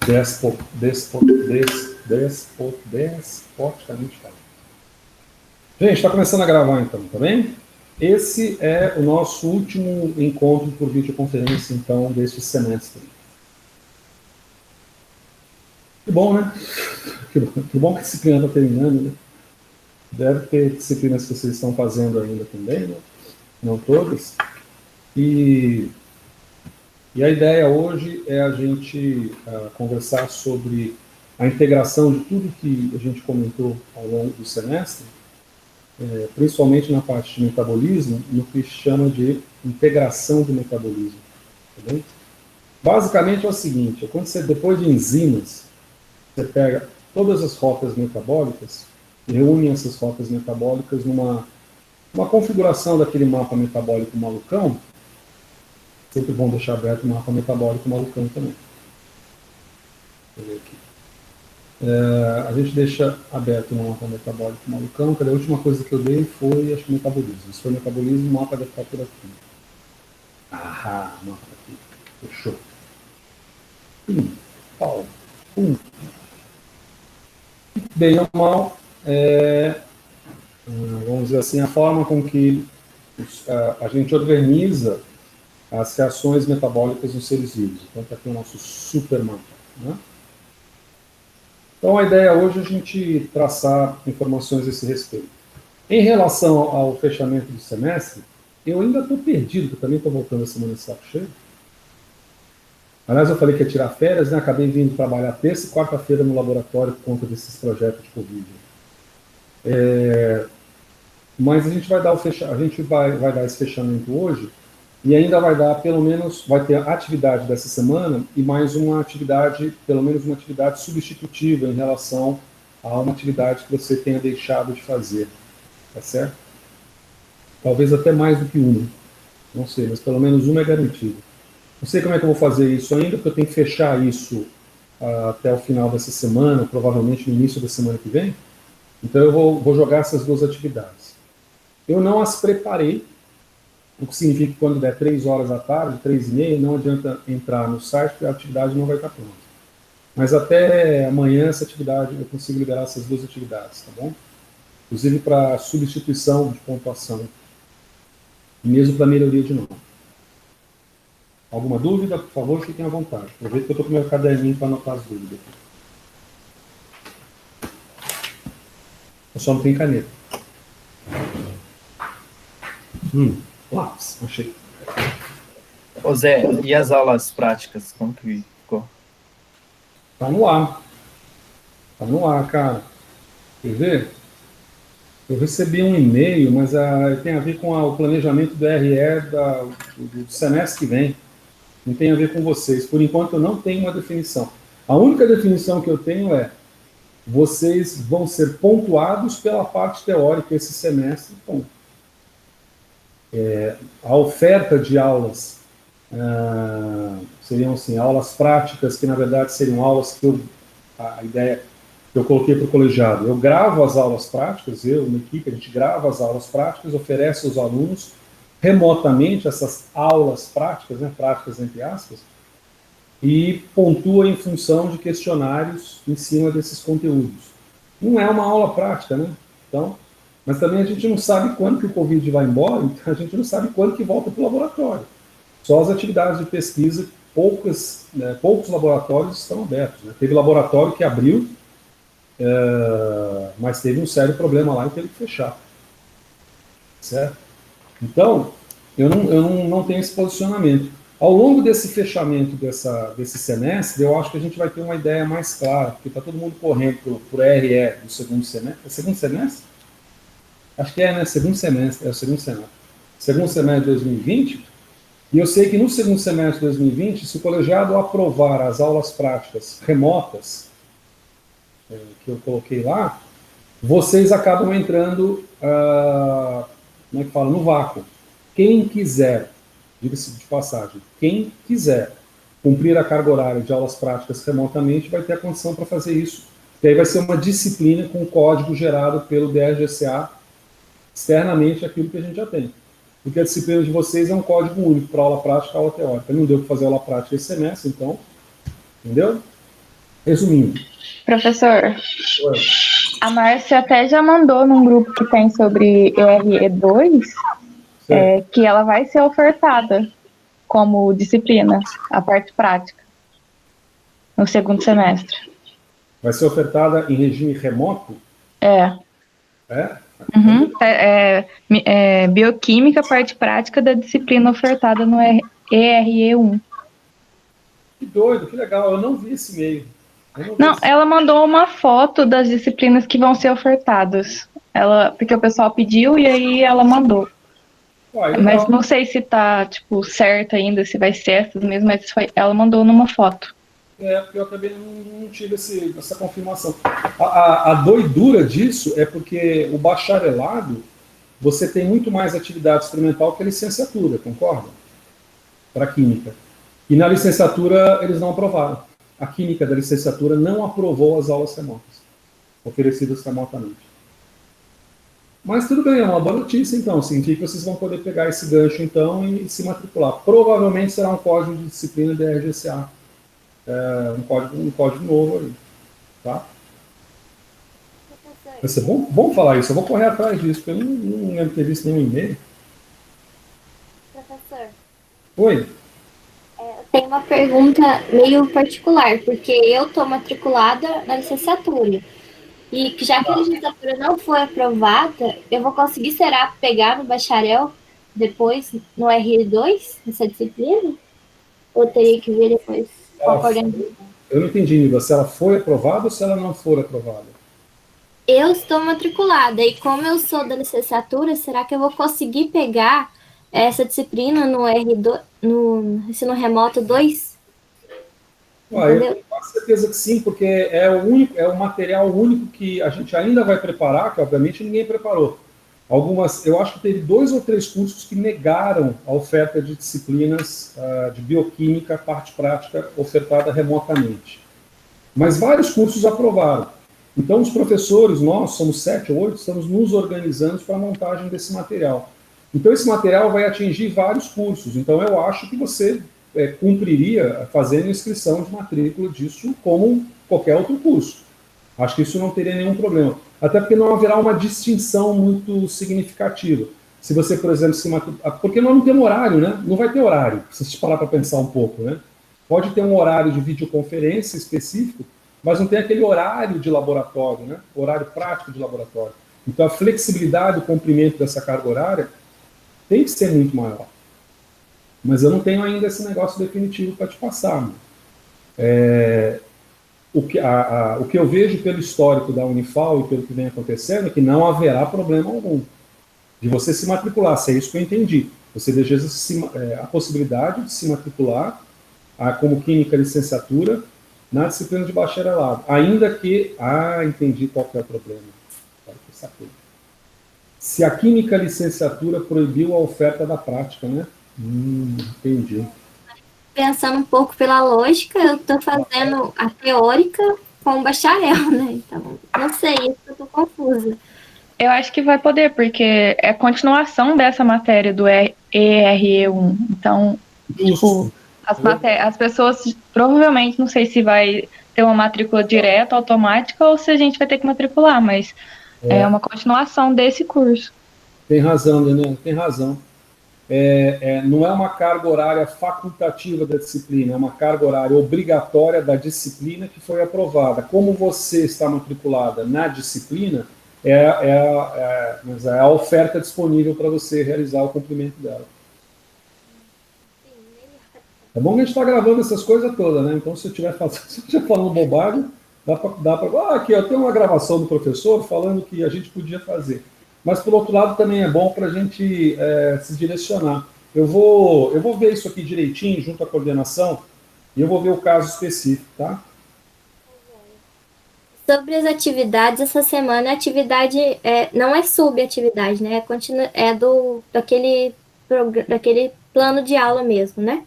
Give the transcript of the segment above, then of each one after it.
despoticamente falando. Gente, está começando a gravar então, tá bem? Esse é o nosso último encontro por videoconferência, então, deste semestre. Que bom, né? Que bom que a disciplina está terminando, né? Deve ter disciplinas que vocês estão fazendo ainda também, né? Não todas. E a ideia hoje é a gente conversar sobre a integração de tudo que a gente comentou ao longo do semestre, principalmente na parte de metabolismo, no que chama de integração do metabolismo. Tá bem? Basicamente é o seguinte, quando você, depois de enzimas, você pega todas as rotas metabólicas e reúne essas rotas metabólicas numa configuração daquele mapa metabólico malucão. Sempre bom deixar aberto o mapa metabólico malucão também. Deixa eu ver aqui. A gente deixa aberto o mapa metabólico malucão. Cadê? A última coisa que eu dei foi, acho que metabolismo. Se foi metabolismo, o mapa deve estar por aqui. Ah, o mapa aqui. Fechou. Bem ou mal, vamos dizer assim, a forma com que a gente organiza as reações metabólicas nos seres vivos. Então, está aqui o nosso super mapa, né? Então, a ideia hoje é a gente traçar informações a esse respeito. Em relação ao fechamento do semestre, eu ainda estou perdido, porque eu também estou voltando a semana de saco cheio. Aliás, eu falei que ia tirar férias, né? Acabei vindo trabalhar terça e quarta-feira no laboratório por conta desses projetos de Covid. Mas a gente vai dar vai dar esse fechamento hoje, e ainda vai dar, pelo menos, vai ter a atividade dessa semana e mais uma atividade, pelo menos uma atividade substitutiva em relação a uma atividade que você tenha deixado de fazer, tá certo? Talvez até mais do que uma, não sei, mas pelo menos uma é garantida. Não sei como é que eu vou fazer isso ainda, porque eu tenho que fechar isso até o final dessa semana, provavelmente no início da semana que vem. Então eu vou jogar essas duas atividades. Eu não as preparei, o que significa que quando der 3 horas da tarde, 3h30, não adianta entrar no site, porque a atividade não vai estar pronta. Mas até amanhã essa atividade, eu consigo liberar essas duas atividades, tá bom? Inclusive para substituição de pontuação, e mesmo para melhoria de nota. Alguma dúvida? Por favor, fiquem à vontade. Aproveita que eu estou com meu caderninho para anotar as dúvidas. Eu só não tenho caneta. Lápis, achei. Ô Zé, e as aulas práticas, como que ficou? Tá no ar. Tá no ar, cara. Quer ver? Eu recebi um e-mail, mas tem a ver com o planejamento do RE do semestre que vem. Não tem a ver com vocês. Por enquanto, eu não tenho uma definição. A única definição que eu tenho é: vocês vão ser pontuados pela parte teórica esse semestre. Bom, a oferta de aulas seriam assim, aulas práticas, que na verdade seriam aulas que a ideia que eu coloquei para o colegiado. Eu gravo as aulas práticas, eu, uma equipe, a gente grava as aulas práticas, oferece aos alunos remotamente essas aulas práticas, né, práticas entre aspas, e pontua em função de questionários em cima desses conteúdos. Não é uma aula prática, né? Então, mas também a gente não sabe quando que o Covid vai embora, então a gente não sabe quando que volta para o laboratório. Só as atividades de pesquisa, poucos laboratórios estão abertos, né? Teve laboratório que abriu, mas teve um sério problema lá e teve que fechar. Certo? Então, eu não tenho esse posicionamento. Ao longo desse fechamento desse semestre, eu acho que a gente vai ter uma ideia mais clara, porque está todo mundo correndo por RE do segundo semestre. É segundo semestre? Acho que né? Segundo semestre, é o segundo semestre. Segundo semestre de 2020, e eu sei que no segundo semestre de 2020, se o colegiado aprovar as aulas práticas remotas, que eu coloquei lá, vocês acabam entrando, como é que fala, no vácuo. Quem quiser, diga-se de passagem, quem quiser cumprir a carga horária de aulas práticas remotamente vai ter a condição para fazer isso. E aí vai ser uma disciplina com código gerado pelo DRGCA externamente aquilo que a gente já tem. Porque a disciplina de vocês é um código único para aula prática e aula teórica. Não deu para fazer aula prática esse semestre, então, entendeu? Resumindo, Professor, Oi. a Márcia até já mandou num grupo que tem sobre ERE2 Certo. que ela vai ser ofertada como disciplina, a parte prática, no segundo semestre. Vai ser ofertada em regime remoto? É. É? Uhum. Bioquímica, parte prática da disciplina ofertada no ERE1. Que doido, que legal. Eu não vi esse e-mail. Eu não vi Não, esse... ela mandou uma foto das disciplinas que vão ser ofertadas. Porque o pessoal pediu e aí ela mandou. Uai, Mas legal. não sei se tá, tipo, certo ainda, se vai ser essas mesmo, mas ela mandou numa foto. Porque eu também não tive essa confirmação. A doidura disso é porque o bacharelado, você tem muito mais atividade experimental que a licenciatura, concorda? Para química. E na licenciatura eles não aprovaram. A química da licenciatura não aprovou as aulas remotas, oferecidas remotamente. Mas tudo bem, é uma boa notícia então. Significa que vocês vão poder pegar esse gancho então e se matricular. Provavelmente será um código de disciplina da RGCA. Um código novo aí. Tá? Vai ser bom falar isso. Eu vou correr atrás disso, porque eu não lembro de ter visto nenhum e-mail. Professor, Oi? eu tenho uma pergunta meio particular, porque eu estou matriculada na licenciatura. E já que a licenciatura não foi aprovada, eu vou conseguir, será, pegar no bacharel depois no R2, essa disciplina? Ou teria que ver depois qual Ela, coordenador? eu não entendi, Nilva, se ela foi aprovada ou se ela não for aprovada. Eu estou matriculada e como eu sou da licenciatura, será que eu vou conseguir pegar essa disciplina no R2, no ensino remoto 2? Eu Entendeu? tenho quase certeza que sim, porque é o material único que a gente ainda vai preparar, que obviamente ninguém preparou. Eu acho que teve 2 ou 3 cursos que negaram a oferta de disciplinas de bioquímica, parte prática, ofertada remotamente. Mas vários cursos aprovaram. Então, os professores, nós somos 7 ou 8, estamos nos organizando para a montagem desse material. Então, esse material vai atingir vários cursos. Então, eu acho que você cumpriria fazendo inscrição de matrícula disso como qualquer outro curso. Acho que isso não teria nenhum problema. Até porque não haverá uma distinção muito significativa. Se você, por exemplo, se matricular... Porque nós não temos horário, né? Não vai ter horário, se você parar para pensar um pouco, né? Pode ter um horário de videoconferência específico, mas não tem aquele horário de laboratório, né? Horário prático de laboratório. Então, a flexibilidade, o comprimento dessa carga horária tem que ser muito maior. Mas eu não tenho ainda esse negócio definitivo para te passar. O que eu vejo pelo histórico da Unifal e pelo que vem acontecendo é que não haverá problema algum de você se matricular, se é isso que eu entendi. Você deseja a possibilidade de se matricular como química licenciatura na disciplina de bacharelado, ainda que... entendi qual que é o problema. Se a química licenciatura proibiu a oferta da prática, né? Entendi. Pensando um pouco pela lógica, eu estou fazendo a teórica com bacharel, né? Então, não sei, isso eu tô confusa. Eu acho que vai poder, porque é continuação dessa matéria do ERE1. Então, tipo, as pessoas provavelmente, não sei se vai ter uma matrícula direta, automática, ou se a gente vai ter que matricular, mas é uma continuação desse curso. Tem razão, Daniel, tem razão. Não é uma carga horária facultativa da disciplina, é uma carga horária obrigatória da disciplina que foi aprovada. Como você está matriculada na disciplina, é a oferta disponível para você realizar o cumprimento dela. É bom que a gente está gravando essas coisas todas, né? Então, se eu estiver falando bobagem, dá para... aqui, ó, tem uma gravação do professor falando que a gente podia fazer. Mas, por outro lado, também é bom para a gente se direcionar. Eu vou ver isso aqui direitinho, junto à coordenação, e eu vou ver o caso específico, tá? Sobre as atividades, essa semana a atividade não é subatividade, né? É daquele plano de aula mesmo, né?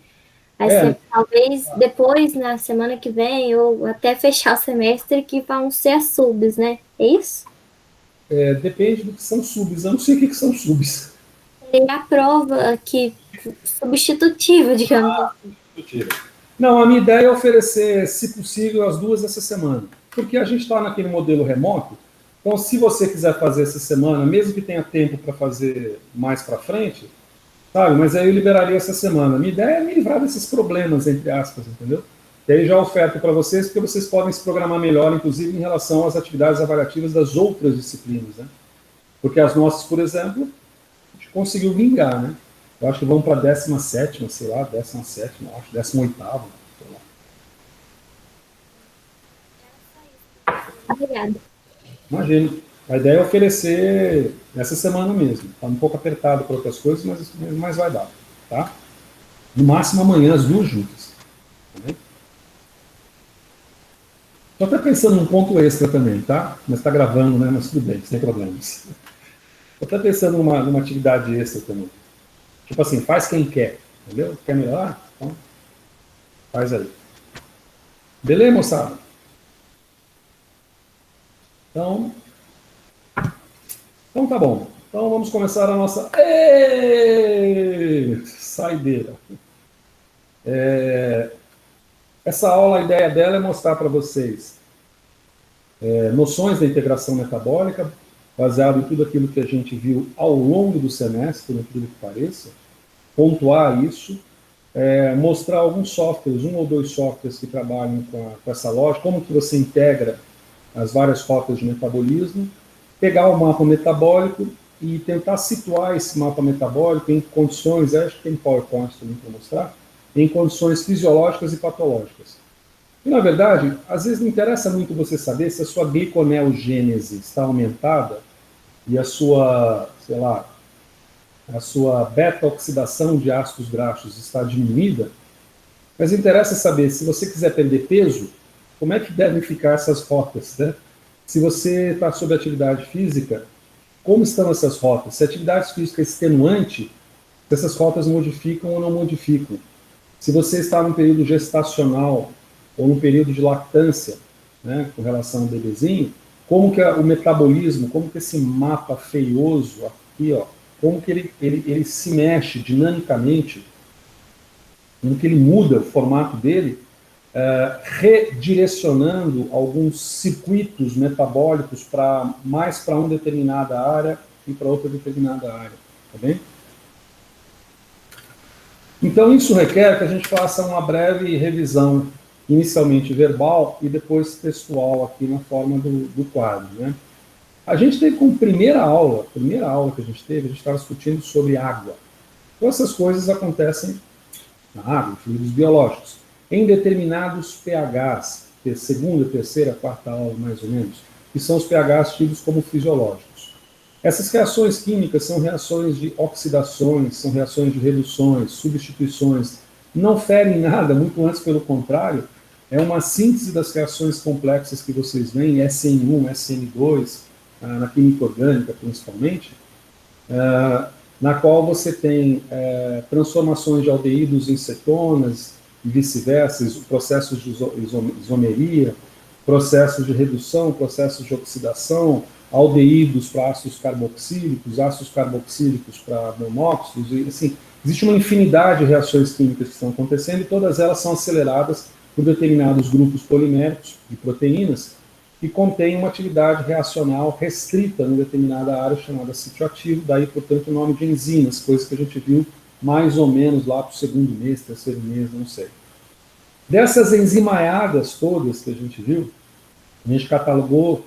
Talvez depois, na semana que vem, ou até fechar o semestre, que vão ser as subs, né? É isso? Depende do que são subs. Eu não sei o que são subs. Tem a prova substitutiva, digamos assim. Substitutiva. Não, a minha ideia é oferecer, se possível, as duas essa semana. Porque a gente está naquele modelo remoto, então se você quiser fazer essa semana, mesmo que tenha tempo para fazer mais para frente, sabe? Mas aí eu liberaria essa semana. A minha ideia é me livrar desses problemas, entre aspas, entendeu? E aí já oferto para vocês, porque vocês podem se programar melhor, inclusive em relação às atividades avaliativas das outras disciplinas, né? Porque as nossas, por exemplo, a gente conseguiu vingar, né? Eu acho que vamos para a 17ª, sei lá, 17ª, acho, 18ª, sei lá. Obrigada. Imagina. A ideia é oferecer essa semana mesmo. Está um pouco apertado para outras coisas, mas vai dar, tá? No máximo amanhã, as duas juntas. Estou até pensando num ponto extra também, tá? Mas está gravando, né? Mas tudo bem, sem problemas. Estou até pensando numa atividade extra também. Tipo assim, faz quem quer, entendeu? Quer melhorar? Então, faz aí. Beleza, moçada? Então tá bom. Então vamos começar a nossa saideira. Essa aula, a ideia dela é mostrar para vocês noções da integração metabólica, baseado em tudo aquilo que a gente viu ao longo do semestre, por incrível que pareça, pontuar isso, mostrar alguns softwares, um ou dois softwares que trabalham com essa lógica, como que você integra as várias rotas de metabolismo, pegar o mapa metabólico e tentar situar esse mapa metabólico em condições, acho que tem PowerPoint também para mostrar, em condições fisiológicas e patológicas. E, na verdade, às vezes não interessa muito você saber se a sua gliconeogênese está aumentada e a sua, sei lá, a sua beta-oxidação de ácidos graxos está diminuída, mas interessa saber, se você quiser perder peso, como é que devem ficar essas rotas, né? Se você está sob atividade física, como estão essas rotas? Se a atividade física é extenuante, se essas rotas modificam ou não modificam. Se você está num período gestacional ou num período de lactância, né, com relação ao bebezinho, como que o metabolismo, como que esse mapa feioso aqui, ó, como que ele se mexe dinamicamente, como que ele muda o formato dele, redirecionando alguns circuitos metabólicos mais para uma determinada área e para outra determinada área, tá bem? Então isso requer que a gente faça uma breve revisão, inicialmente verbal e depois textual aqui na forma do quadro, né? A gente teve como primeira aula que a gente estava discutindo sobre água. Então essas coisas acontecem na água, em fluidos biológicos, em determinados pHs, segunda, terceira, quarta aula mais ou menos, que são os pHs tidos como fisiológicos. Essas reações químicas são reações de oxidações, são reações de reduções, substituições, não ferem nada, muito antes pelo contrário, é uma síntese das reações complexas que vocês veem, SN1, SN2, na química orgânica principalmente, na qual você tem transformações de aldeídos em cetonas, e vice-versa, processos de isomeria, processos de redução, processos de oxidação, aldeídos para ácidos carboxílicos para monóxidos, e, assim, existe uma infinidade de reações químicas que estão acontecendo e todas elas são aceleradas por determinados grupos poliméricos de proteínas que contêm uma atividade reacional restrita em determinada área chamada sítio ativo, daí, portanto, o nome de enzimas, coisa que a gente viu mais ou menos lá para o segundo mês, terceiro mês, não sei. Dessas enzimaiadas todas que a gente viu, a gente catalogou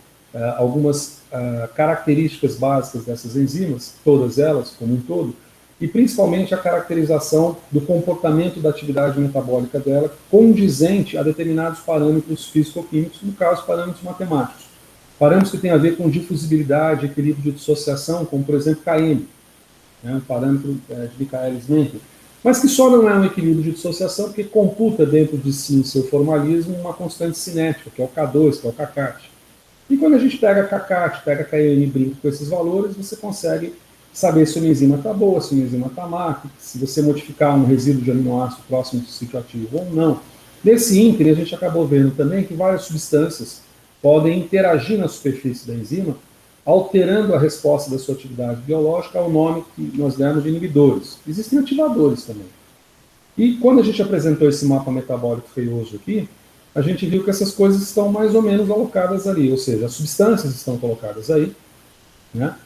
algumas características básicas dessas enzimas, todas elas, como um todo, e principalmente a caracterização do comportamento da atividade metabólica dela condizente a determinados parâmetros físico-químicos, no caso, parâmetros matemáticos. Parâmetros que têm a ver com difusibilidade, equilíbrio de dissociação, como, por exemplo, Km, um parâmetro de Michaelis-Menten, mas que só não é um equilíbrio de dissociação porque computa dentro de si, em seu formalismo, uma constante cinética, que é o K2, que é o Kcat. E quando a gente pega Kcat, pega Km e brinca com esses valores, você consegue saber se uma enzima está boa, se uma enzima está má, se você modificar um resíduo de aminoácido próximo do sítio ativo ou não. Nesse ínterim, a gente acabou vendo também que várias substâncias podem interagir na superfície da enzima, alterando a resposta da sua atividade biológica ao nome que nós demos de inibidores. Existem ativadores também. E quando a gente apresentou esse mapa metabólico feioso aqui, a gente viu que essas coisas estão mais ou menos alocadas ali, ou seja, as substâncias estão colocadas aí, né?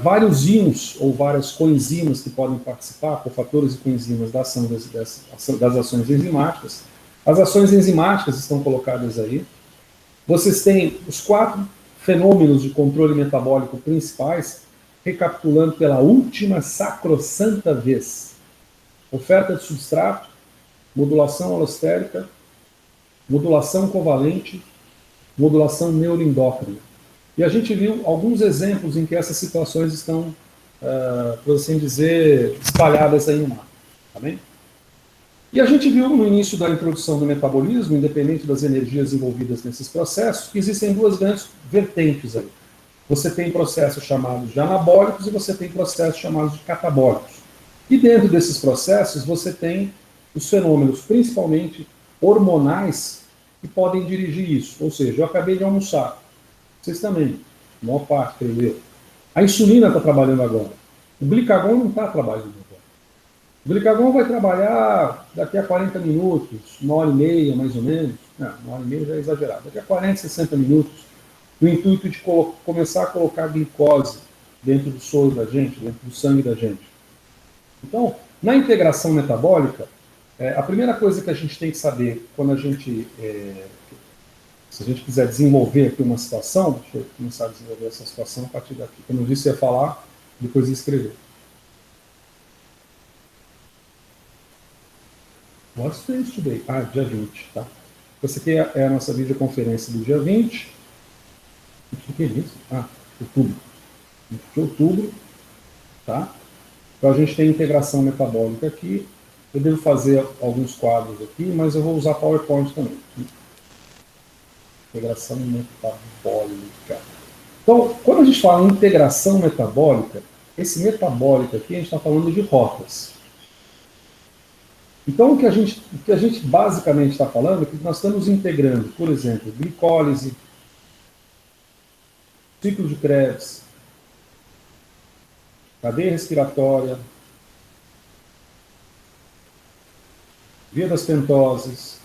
Vários íons ou várias coenzimas que podem participar, cofatores e coenzimas da ação das ações enzimáticas. As ações enzimáticas estão colocadas aí. Vocês têm os 4 fenômenos de controle metabólico principais, recapitulando pela última sacrossanta vez. Oferta de substrato, modulação alostérica, modulação covalente, modulação neuroendócrina. E a gente viu alguns exemplos em que essas situações estão, por assim dizer, espalhadas aí no mapa. Tá bem? E a gente viu no início da introdução do metabolismo, independente das energias envolvidas nesses processos, que existem 2 grandes vertentes aí. Você tem processos chamados de anabólicos e você tem processos chamados de catabólicos. E dentro desses processos você tem os fenômenos, principalmente hormonais, que podem dirigir isso. Ou seja, eu acabei de almoçar. Vocês também, a maior parte, creio eu. A insulina está trabalhando agora. O glicagon não está trabalhando agora. O glicagon vai trabalhar daqui a 40 minutos, 1h30 mais ou menos. Não, 1h30 já é exagerado. Daqui a 40, 60 minutos, no intuito de começar a colocar glicose dentro do soro da gente, dentro do sangue da gente. Então, na integração metabólica, a primeira coisa que a gente tem que saber quando a gente... se a gente quiser desenvolver aqui uma situação, deixa eu começar a desenvolver essa situação a partir daqui. Como eu disse, ia falar, depois ia escrever. What's today's today? Dia 20, tá? Essa aqui é a nossa videoconferência do dia 20. O que é isso? Outubro. De outubro, tá? Então a gente tem integração metabólica aqui. Eu devo fazer alguns quadros aqui, mas eu vou usar PowerPoint também. Integração metabólica. Então, quando a gente fala em integração metabólica, esse metabólico aqui a gente está falando de rotas. Então, o que a gente basicamente está falando é que nós estamos integrando, por exemplo, glicólise, ciclo de Krebs, cadeia respiratória, via das pentoses,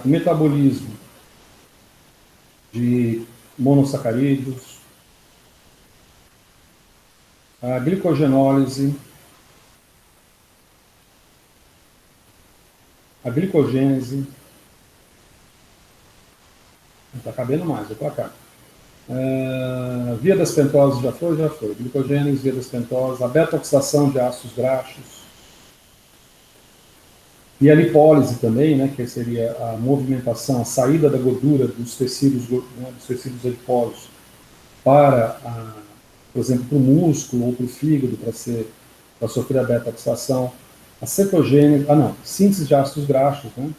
metabolismo de monossacarídeos, a glicogenólise, a glicogênese. Não está cabendo mais, vou para cá. Via das pentoses já foi. Glicogênese, via das pentoses, a beta-oxidação de ácidos graxos. E a lipólise também, né, que seria a movimentação, a saída da gordura dos tecidos, né, dos tecidos adiposos para, por exemplo, para o músculo ou para o fígado, para sofrer a beta-oxidação. A cetogênese, síntese de ácidos graxos, né?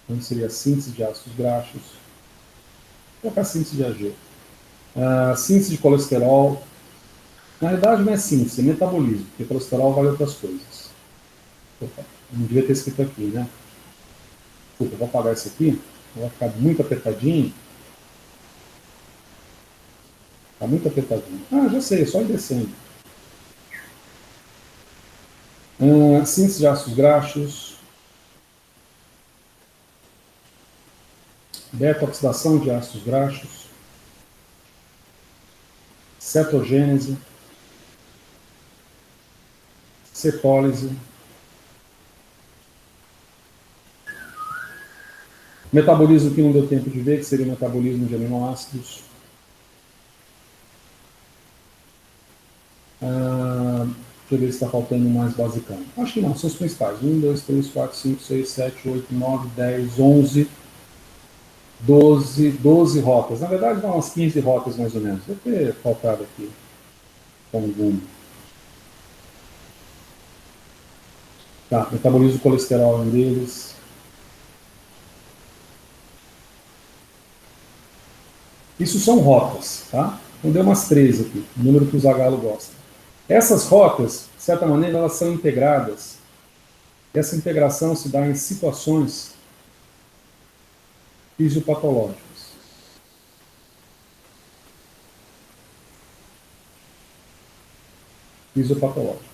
Então seria a síntese de ácidos graxos. Vou colocar a síntese de AG. A síntese de colesterol. Na verdade não é síntese, é metabolismo, porque colesterol vale outras coisas. Opa. Não devia ter escrito aqui, né? Desculpa, eu vou apagar isso aqui. Vai ficar muito apertadinho. Está muito apertadinho. Já sei, é só ir descendo. Síntese de ácidos graxos. Beta-oxidação de ácidos graxos. Cetogênese. Cetólise. Metabolismo que não deu tempo de ver, que seria o metabolismo de aminoácidos. Deixa eu ver se está faltando mais basicão. Acho que não, são os principais. 1, 2, 3, 4, 5, 6, 7, 8, 9, 10, 11, 12 rotas. Na verdade, dá umas 15 rotas mais ou menos. Deve ter faltado aqui algum. Tá, metabolismo do colesterol é um deles. Isso são rotas, tá? Então deu umas 13 aqui, o número que o Zagallo gosta. Essas rotas, de certa maneira, elas são integradas. Essa integração se dá em situações fisiopatológicas. fisiopatológicas.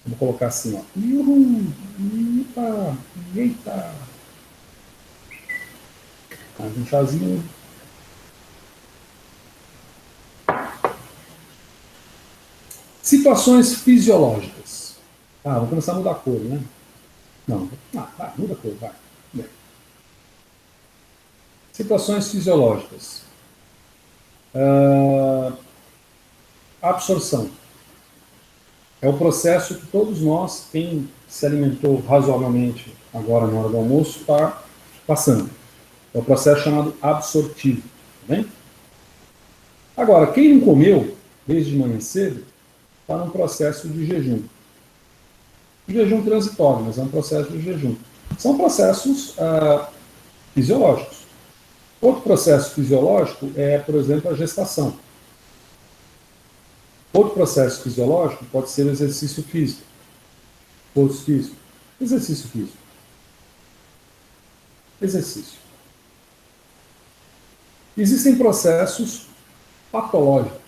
Vou colocar assim, ó. Uhul, eita, eita. Mais um chazinho. Situações fisiológicas. Vou começar a mudar a cor, né? Não, vai, muda a cor, vai. Bem. Situações fisiológicas. Absorção. É o processo que todos nós, quem se alimentou razoavelmente agora na hora do almoço, está passando. É o processo chamado absortivo. Tá bem? Agora, quem não comeu desde manhã cedo, está num processo de jejum. Jejum transitório, mas é um processo de jejum. São processos fisiológicos. Outro processo fisiológico é, por exemplo, a gestação. Outro processo fisiológico pode ser o exercício físico. Esforço físico. Exercício físico. Exercício. Existem processos patológicos.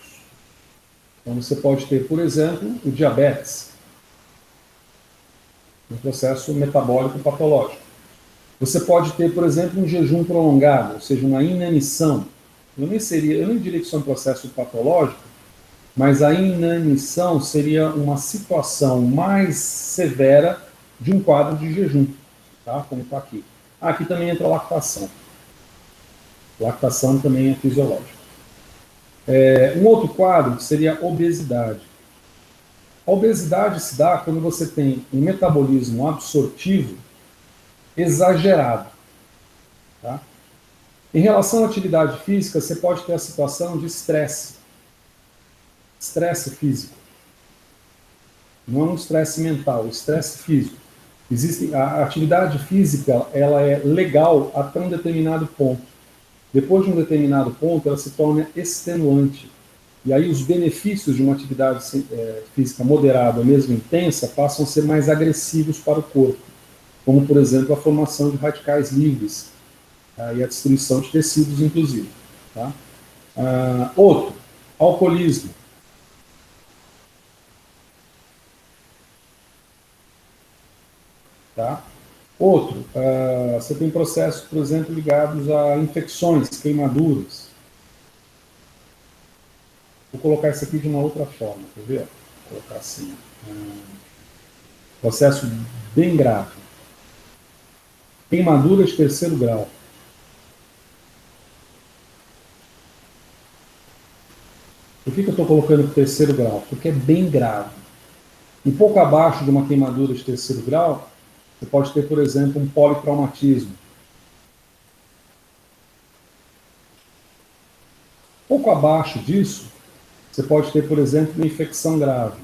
Então você pode ter, por exemplo, o diabetes. Um processo metabólico patológico. Você pode ter, por exemplo, um jejum prolongado, ou seja, uma inanição. Eu nem diria que isso é um processo patológico, mas a inanição seria uma situação mais severa de um quadro de jejum, tá? Como está aqui. Aqui também entra a lactação. Lactação também é fisiológica. Um outro quadro seria a obesidade. A obesidade se dá quando você tem um metabolismo absortivo exagerado. Tá? Em relação à atividade física, você pode ter a situação de estresse. Estresse físico. Não é um estresse mental, estresse físico. A atividade física ela é legal até um determinado ponto. Depois de um determinado ponto, ela se torna extenuante. E aí os benefícios de uma atividade física moderada, ou mesmo intensa, passam a ser mais agressivos para o corpo. Como, por exemplo, a formação de radicais livres e a destruição de tecidos, inclusive. Tá? Outro, alcoolismo. Tá? Outro, você tem processos, por exemplo, ligados a infecções, queimaduras. Vou colocar isso aqui de uma outra forma, quer ver? Vou colocar assim. Processo bem grave. Queimadura de terceiro grau. Por que eu estou colocando terceiro grau? Porque é bem grave. Um pouco abaixo de uma queimadura de terceiro grau, você pode ter, por exemplo, um politraumatismo. Pouco abaixo disso, você pode ter, por exemplo, uma infecção grave,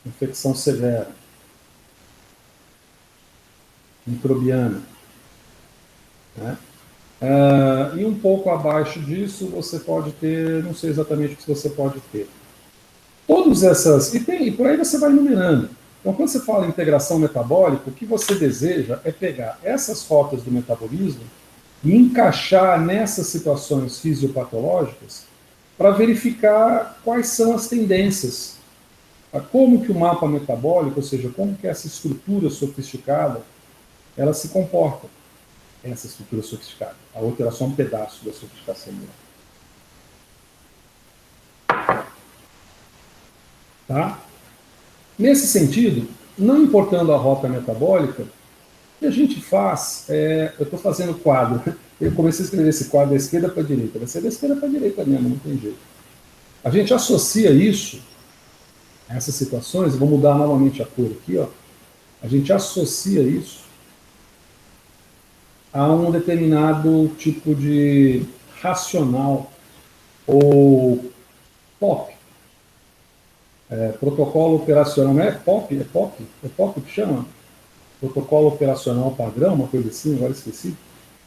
infecção severa, microbiana. Né? E um pouco abaixo disso, você pode ter, não sei exatamente o que você pode ter. Todas essas, e por aí você vai enumerando. Então, quando você fala em integração metabólica, o que você deseja é pegar essas rotas do metabolismo e encaixar nessas situações fisiopatológicas para verificar quais são as tendências, como que o mapa metabólico, ou seja, como que essa estrutura sofisticada, ela se comporta, essa estrutura sofisticada. A outra era só um pedaço da sofisticação dela. Tá? Nesse sentido, não importando a rota metabólica, o que a gente faz, eu estou fazendo quadro, eu comecei a escrever esse quadro da esquerda para a direita, vai ser da esquerda para a direita mesmo, não tem jeito. A gente associa isso, essas situações, vou mudar novamente a cor aqui, ó, a gente associa isso a um determinado tipo de racional ou POP. Protocolo operacional, não é POP? É POP que chama? Protocolo operacional padrão, uma coisa assim, agora esqueci,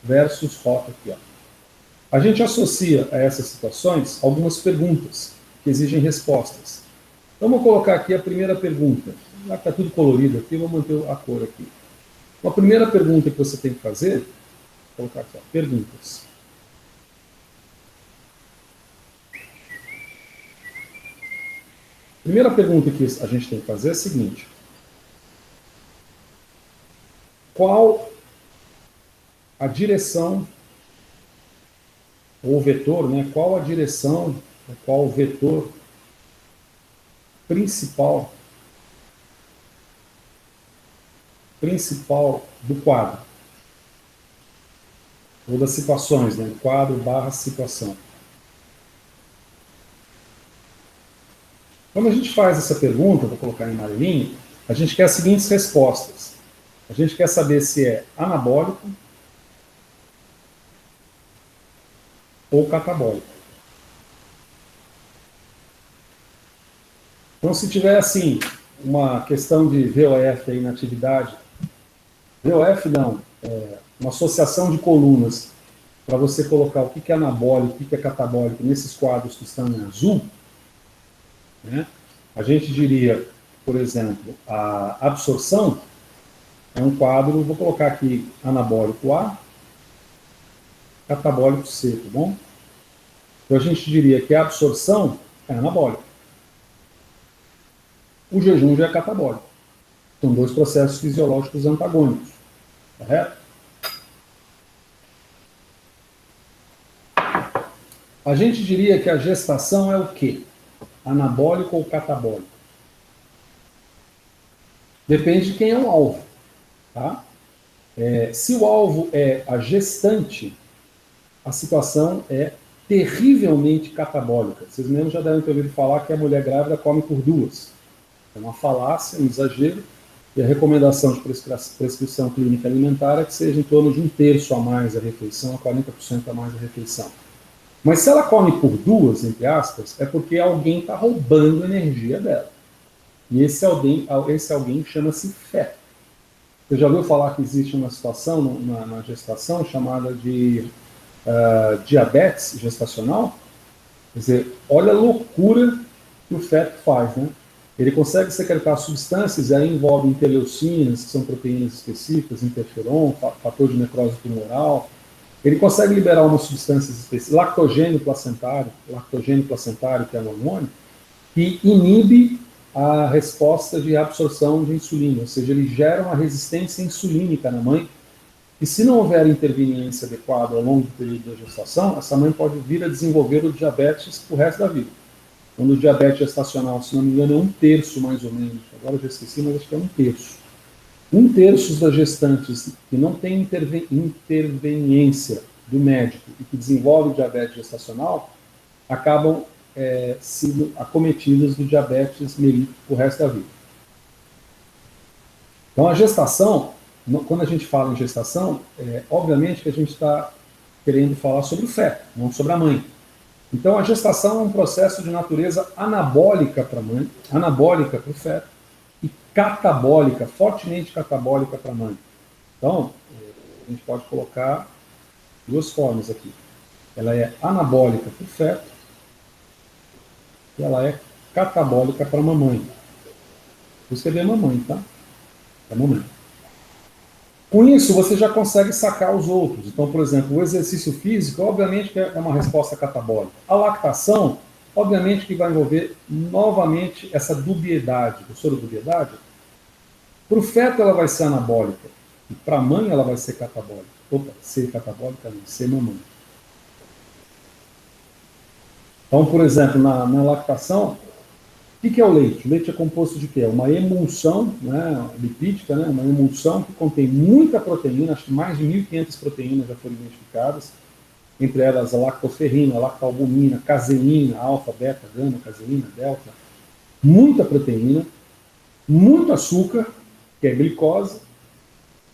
versus rota aqui, ó. A gente associa a essas situações algumas perguntas que exigem respostas. Então, vou colocar aqui a primeira pergunta. Já que está tudo colorido aqui, eu vou manter a cor aqui. A primeira pergunta que você tem que fazer, vou colocar aqui, ó, perguntas. Primeira pergunta que a gente tem que fazer é a seguinte: qual a direção, ou vetor, né? Qual a direção, qual o vetor principal do quadro, ou das situações, né? Quadro barra situação. Quando a gente faz essa pergunta, vou colocar em amarelinho, a gente quer as seguintes respostas. A gente quer saber se é anabólico ou catabólico. Então, se tiver, assim, uma questão de VOF aí na atividade, VOF não, uma associação de colunas, para você colocar o que é anabólico, o que é catabólico nesses quadros que estão em azul, né? A gente diria, por exemplo, a absorção é um quadro, vou colocar aqui anabólico A, catabólico C, tá bom? Então a gente diria que a absorção é anabólica. O jejum já é catabólico. São dois processos fisiológicos antagônicos, correto? A gente diria que a gestação é o quê? Anabólico ou catabólico? Depende de quem é o alvo, tá? Se o alvo é a gestante, a situação é terrivelmente catabólica. Vocês mesmo já devem ter ouvido falar que a mulher grávida come por duas. É uma falácia, um exagero, e a recomendação de prescrição clínica alimentar é que seja em torno de 1/3 a mais a refeição, a 40% a mais a refeição. Mas se ela come por duas, entre aspas, é porque alguém está roubando energia dela. E esse alguém chama-se feto. Você já ouviu falar que existe uma situação na gestação chamada de diabetes gestacional? Quer dizer, olha a loucura que o feto faz, né? Ele consegue secretar substâncias, e aí envolve interleucinas, que são proteínas específicas, interferon, fator de necrose tumoral. Ele consegue liberar umas substâncias específicas, lactogênio placentário, que é um hormônio, que inibe a resposta de absorção de insulina, ou seja, ele gera uma resistência insulínica na mãe, e se não houver interveniência adequada ao longo do período da gestação, essa mãe pode vir a desenvolver o diabetes pro resto da vida. Quando o diabetes gestacional, se não me engano, é 1/3 mais ou menos, agora eu já esqueci, mas acho que é 1/3. 1/3 das gestantes que não tem interveniência do médico e que desenvolve diabetes gestacional acabam sendo acometidas do diabetes melítico o resto da vida. Então a gestação, quando a gente fala em gestação, obviamente que a gente está querendo falar sobre o feto, não sobre a mãe. Então a gestação é um processo de natureza anabólica para a mãe, anabólica para o feto, e catabólica, fortemente catabólica para a mãe. Então, a gente pode colocar duas formas aqui. Ela é anabólica para o feto e ela é catabólica para a mamãe. Vou escrever mamãe, tá? Para a mamãe. Com isso, você já consegue sacar os outros. Então, por exemplo, o exercício físico, obviamente que é uma resposta catabólica. A lactação, obviamente que vai envolver novamente essa dubiedade. Professora, dubiedade? Para o feto ela vai ser anabólica. E para a mãe ela vai ser catabólica. Opa, ser catabólica não, ser mamãe. Então, por exemplo, na lactação, o que é o leite? O leite é composto de quê? Uma emulsão, né, lipídica, né, uma emulsão que contém muita proteína, acho que mais de 1.500 proteínas já foram identificadas, entre elas a lactoferrina, a lactalbumina, caseína, alfa, beta, gama, caseína, delta, muita proteína, muito açúcar, que é glicose,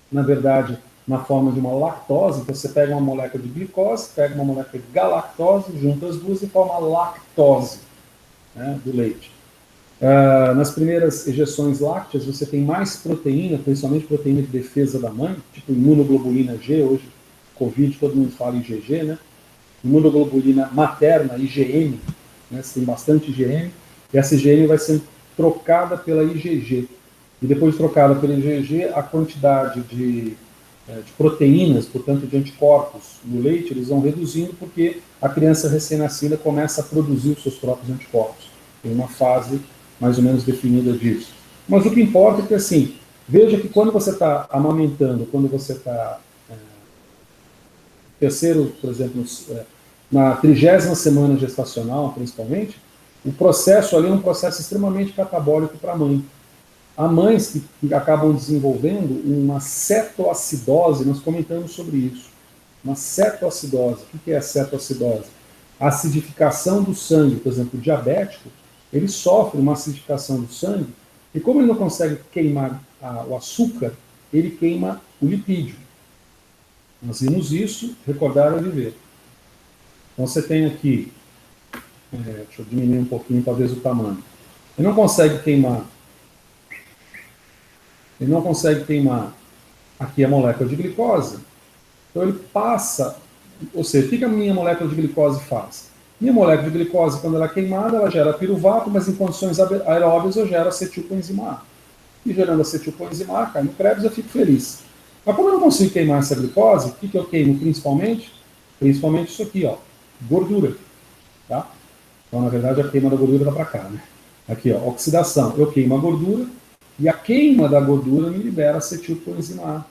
na verdade, na forma de uma lactose. Então você pega uma molécula de glicose, pega uma molécula de galactose, junta as duas e forma a lactose, né, do leite. Nas primeiras ejeções lácteas, você tem mais proteína, principalmente proteína de defesa da mãe, tipo imunoglobulina G, hoje, Covid, todo mundo fala IgG, né? Imunoglobulina materna, IgM, né? Você tem bastante IgM, e essa IgM vai ser trocada pela IgG. E depois de trocada pela IgG, a quantidade de proteínas, portanto de anticorpos no leite, eles vão reduzindo porque a criança recém-nascida começa a produzir os seus próprios anticorpos. Tem uma fase mais ou menos definida disso. Mas o que importa é que, assim, veja que quando você está amamentando, quando você está terceiro, por exemplo, na 30ª semana gestacional, principalmente, o processo ali é um processo extremamente catabólico para a mãe. Há mães que acabam desenvolvendo uma cetoacidose, nós comentamos sobre isso. Uma cetoacidose. O que é a cetoacidose? A acidificação do sangue, por exemplo, o diabético, ele sofre uma acidificação do sangue, e como ele não consegue queimar o açúcar, ele queima o lipídio. Nós vimos isso, recordar é viver. Então você tem aqui, deixa eu diminuir um pouquinho talvez o tamanho. Ele não consegue queimar aqui a molécula de glicose, então ele passa, ou seja, o que a minha molécula de glicose faz? Minha molécula de glicose, quando ela é queimada, ela gera piruvato, mas em condições aeróbias eu gero acetilcoenzima A. E gerando acetilcoenzima A, cai no Krebs, eu fico feliz. Mas como eu não consigo queimar essa glicose, o que eu queimo principalmente? Principalmente isso aqui, ó, gordura. Tá? Então, na verdade, a queima da gordura está para cá. Né? Aqui, ó, oxidação. Eu queimo a gordura e a queima da gordura me libera acetilcoenzima A.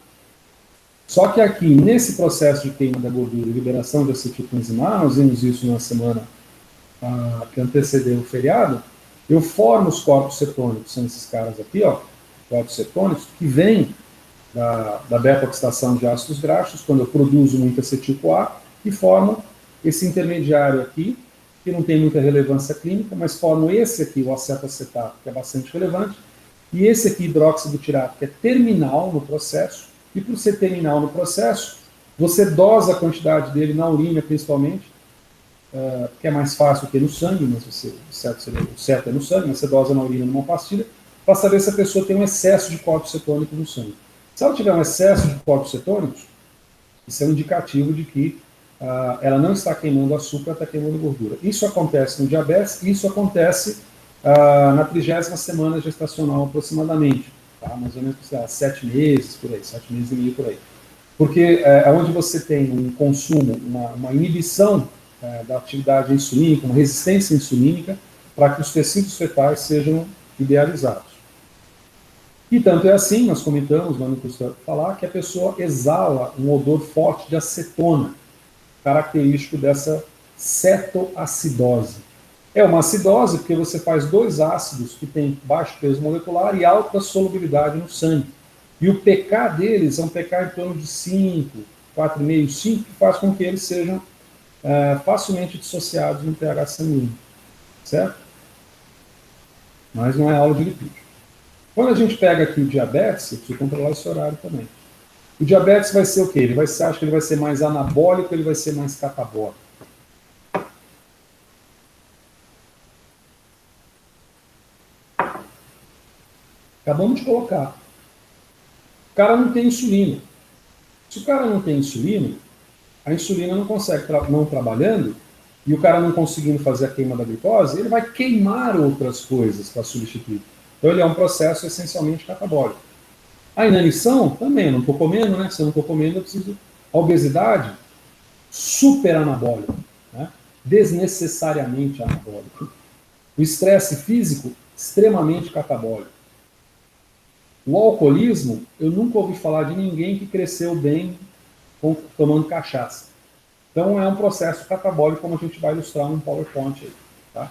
Só que aqui, nesse processo de queima da gordura e liberação de acetilcoenzima A, nós vimos isso na semana que antecedeu o feriado, eu formo os corpos cetônicos, são esses caras aqui, ó, corpos cetônicos, que vêm da beta-oxidação de ácidos graxos, quando eu produzo muito acetil-CoA, e formam esse intermediário aqui, que não tem muita relevância clínica, mas formam esse aqui, o acetoacetato, que é bastante relevante, e esse aqui, hidroxibutirato, que é terminal no processo, e por ser terminal no processo, você dosa a quantidade dele na urina, principalmente, que é mais fácil que no sangue, mas o certo é no sangue, mas você dosa na urina numa pastilha, para saber se a pessoa tem um excesso de corpos cetônicos no sangue. Se ela tiver um excesso de corpos cetônicos, isso é um indicativo de que ela não está queimando açúcar, está queimando gordura. Isso acontece no diabetes, isso acontece na 30ª semana gestacional aproximadamente, tá? Mais ou menos 7 meses, por aí, 7 meses e meio por aí. Porque é onde você tem um consumo, uma inibição da atividade insulínica, uma resistência insulínica, para que os tecidos fetais sejam idealizados. E tanto é assim, nós comentamos, mas não custa falar, que a pessoa exala um odor forte de acetona, característico dessa cetoacidose. É uma acidose porque você faz dois ácidos que têm baixo peso molecular e alta solubilidade no sangue. E o pK deles é um pK em torno de 5, 4,5, 5, que faz com que eles sejam facilmente dissociados no pH sanguíneo. Certo? Mas não é aula de lipídio. Quando a gente pega aqui o diabetes, eu preciso controlar esse horário também. O diabetes vai ser o quê? Acha que ele vai ser mais anabólico ou ele vai ser mais catabólico? Acabamos de colocar. O cara não tem insulina. Se o cara não tem insulina, a insulina não consegue, não trabalhando, e o cara não conseguindo fazer a queima da glicose, ele vai queimar outras coisas para substituir. Então ele é um processo essencialmente catabólico. A inanição, também, eu não estou comendo, né? Se eu não estou comendo, eu preciso... A obesidade, super anabólico, né? Desnecessariamente anabólico. O estresse físico, extremamente catabólico. O alcoolismo, eu nunca ouvi falar de ninguém que cresceu bem tomando cachaça. Então é um processo catabólico, como a gente vai ilustrar num PowerPoint aí, tá?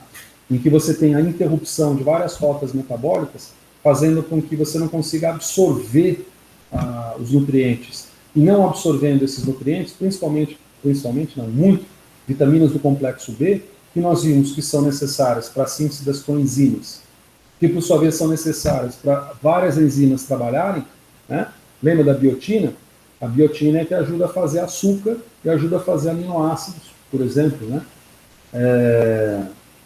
Em que você tem a interrupção de várias rotas metabólicas, fazendo com que você não consiga absorver os nutrientes. E não absorvendo esses nutrientes, principalmente não, muito, vitaminas do complexo B, que nós vimos que são necessárias para a síntese das coenzimas, que por sua vez são necessárias para várias enzimas trabalharem, né? Lembra da biotina? A biotina é que ajuda a fazer açúcar e ajuda a fazer aminoácidos, por exemplo, né?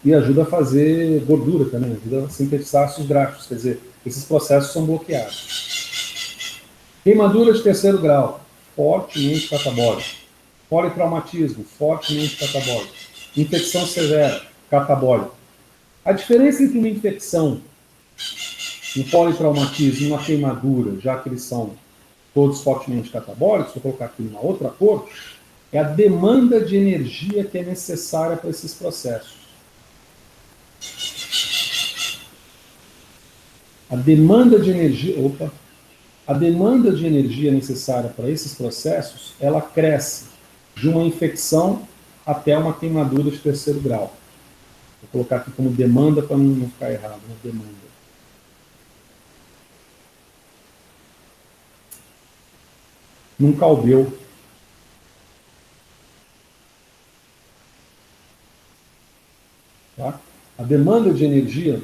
E ajuda a fazer gordura também, ajuda a sintetizar ácidos graxos, quer dizer, esses processos são bloqueados. Queimadura de terceiro grau, fortemente catabólico. Politraumatismo, fortemente catabólico. Infecção severa, catabólico. A diferença entre uma infecção, um politraumatismo e uma queimadura, já que eles são todos fortemente catabólicos, vou colocar aqui numa outra cor, é a demanda de energia que é necessária para esses processos. A demanda de energia, a demanda de energia necessária para esses processos, ela cresce de uma infecção até uma queimadura de 3º grau. Vou colocar aqui como demanda para não ficar errado, né? Demanda. Num calbeu. Tá? A demanda de energia,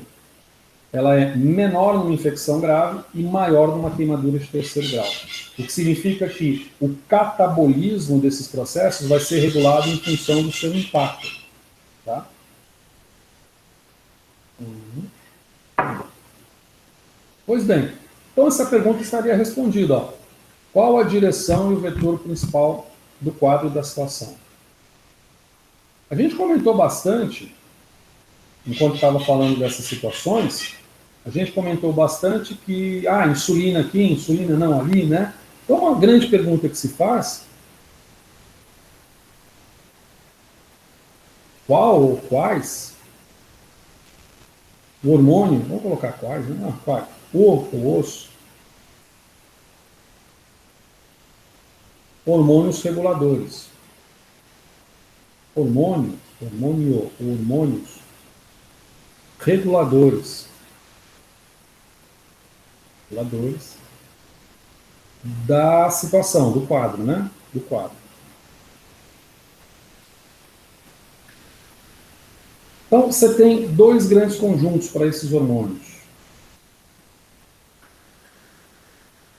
ela é menor numa infecção grave e maior numa queimadura de 3º grau. O que significa que o catabolismo desses processos vai ser regulado em função do seu impacto. Tá? Pois bem, então essa pergunta estaria respondida. Ó. Qual a direção e o vetor principal do quadro da situação? A gente comentou bastante, enquanto estava falando dessas situações, a gente comentou bastante que, insulina aqui, insulina não ali, né? Então, uma grande pergunta que se faz, qual ou quais o hormônio, vamos colocar quais, né? Não, quais? O osso, hormônios reguladores. Hormônios reguladores da situação, do quadro, né? Do quadro. Então, você tem 2 grandes conjuntos para esses hormônios.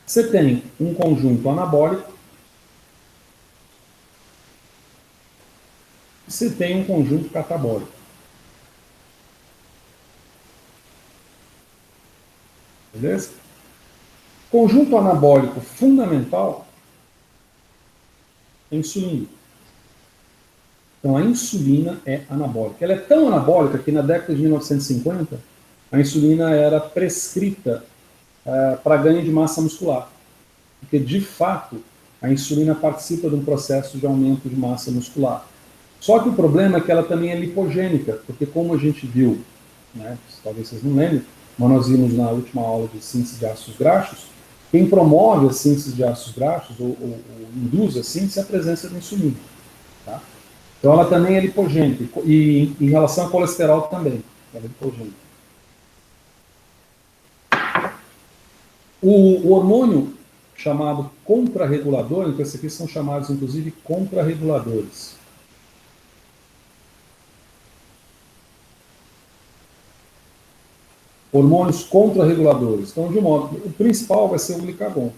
Você tem um conjunto anabólico, e você tem um conjunto catabólico. Beleza? Conjunto anabólico fundamental é a insulina. Então, a insulina é anabólica. Ela é tão anabólica que na década de 1950, a insulina era prescrita para ganho de massa muscular. Porque, de fato, a insulina participa de um processo de aumento de massa muscular. Só que o problema é que ela também é lipogênica, porque como a gente viu, né, talvez vocês não lembrem, mas nós vimos na última aula de síntese de ácidos graxos, quem promove a síntese de ácidos graxos, ou induz a síntese, é a presença de insulina. Tá? Então ela também é lipogênica, e em relação ao colesterol também, ela é lipogênica. O hormônio chamado contrarregulador, então esses aqui são chamados inclusive contrarreguladores. Hormônios contrarreguladores. Então, de modo, o principal vai ser o glicagon.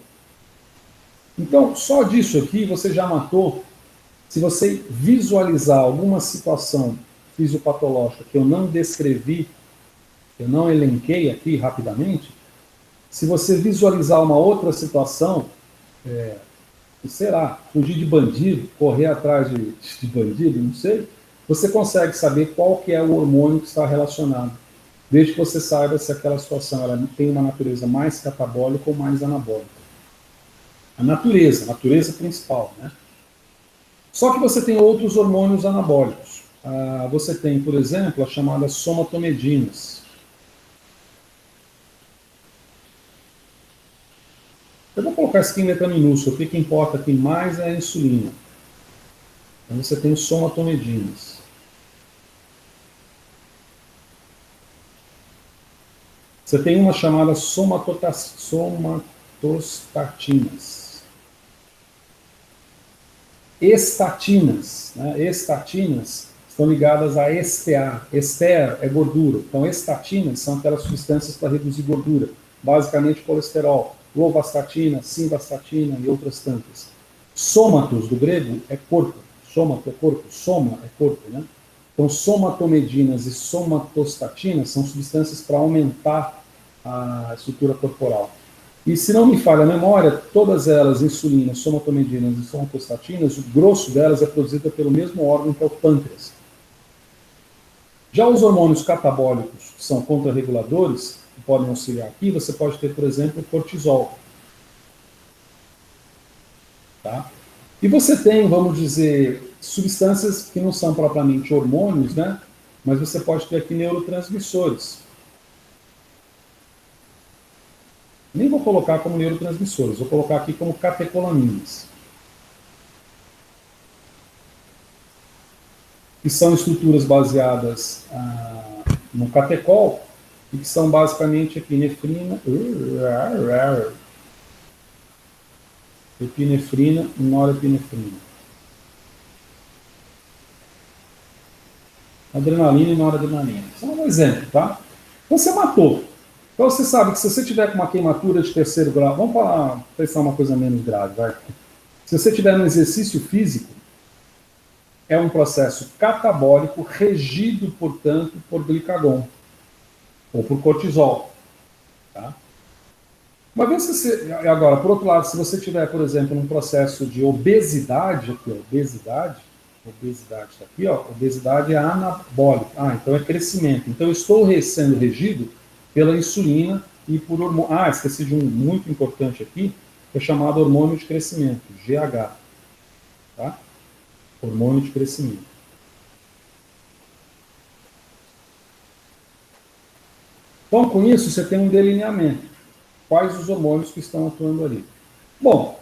Então, só disso aqui você já matou. Se você visualizar alguma situação fisiopatológica que eu não descrevi, eu não elenquei aqui rapidamente, se você visualizar uma outra situação, será, fugir de bandido, correr atrás de bandido, não sei, você consegue saber qual que é o hormônio que está relacionado. Desde que você saiba se aquela situação ela tem uma natureza mais catabólica ou mais anabólica. A natureza principal, né? Só que você tem outros hormônios anabólicos. Você tem, por exemplo, as chamadas somatomedinas. Eu vou colocar isso aqui em letra minúscula, porque o que importa aqui mais é a insulina. Então você tem os somatomedinas. Você tem uma chamada somatostatinas. Estatinas. Né? Estatinas estão ligadas a STA. Ester é gordura. Então, estatinas são aquelas substâncias para reduzir gordura. Basicamente, colesterol. Lovastatina, simvastatina e outras tantas. Sômatos, do grego, é corpo. Sômato é corpo. Soma é corpo, né? Então, somatomedinas e somatostatinas são substâncias para aumentar a estrutura corporal. E se não me falha a memória, todas elas, insulina, somatomedinas e somatostatinas, o grosso delas é produzido pelo mesmo órgão que é o pâncreas. Já os hormônios catabólicos, que são contrarreguladores, que podem auxiliar aqui, você pode ter, por exemplo, o cortisol. Tá? E você tem, vamos dizer, substâncias que não são propriamente hormônios, né? Mas você pode ter aqui neurotransmissores. Nem vou colocar como neurotransmissores, vou colocar aqui como catecolaminas, que são estruturas baseadas no catecol, e que são basicamente epinefrina, epinefrina e norepinefrina. Adrenalina e noradrenalina. Só um exemplo, tá? Você matou. Então você sabe que se você tiver com uma queimadura de terceiro grau, vamos pensar uma coisa menos grave, vai. Se você tiver um exercício físico, é um processo catabólico regido, portanto, por glicagon ou por cortisol. Tá? Uma vez que você... Agora, por outro lado, se você tiver, por exemplo, um processo de obesidade, aqui, ó, obesidade está aqui, ó, obesidade é anabólica. Então é crescimento. Então eu estou sendo regido pela insulina e por hormônio. Esqueci de um muito importante aqui, que é chamado hormônio de crescimento, GH. Tá? Hormônio de crescimento. Então, com isso, você tem um delineamento. Quais os hormônios que estão atuando ali. Bom,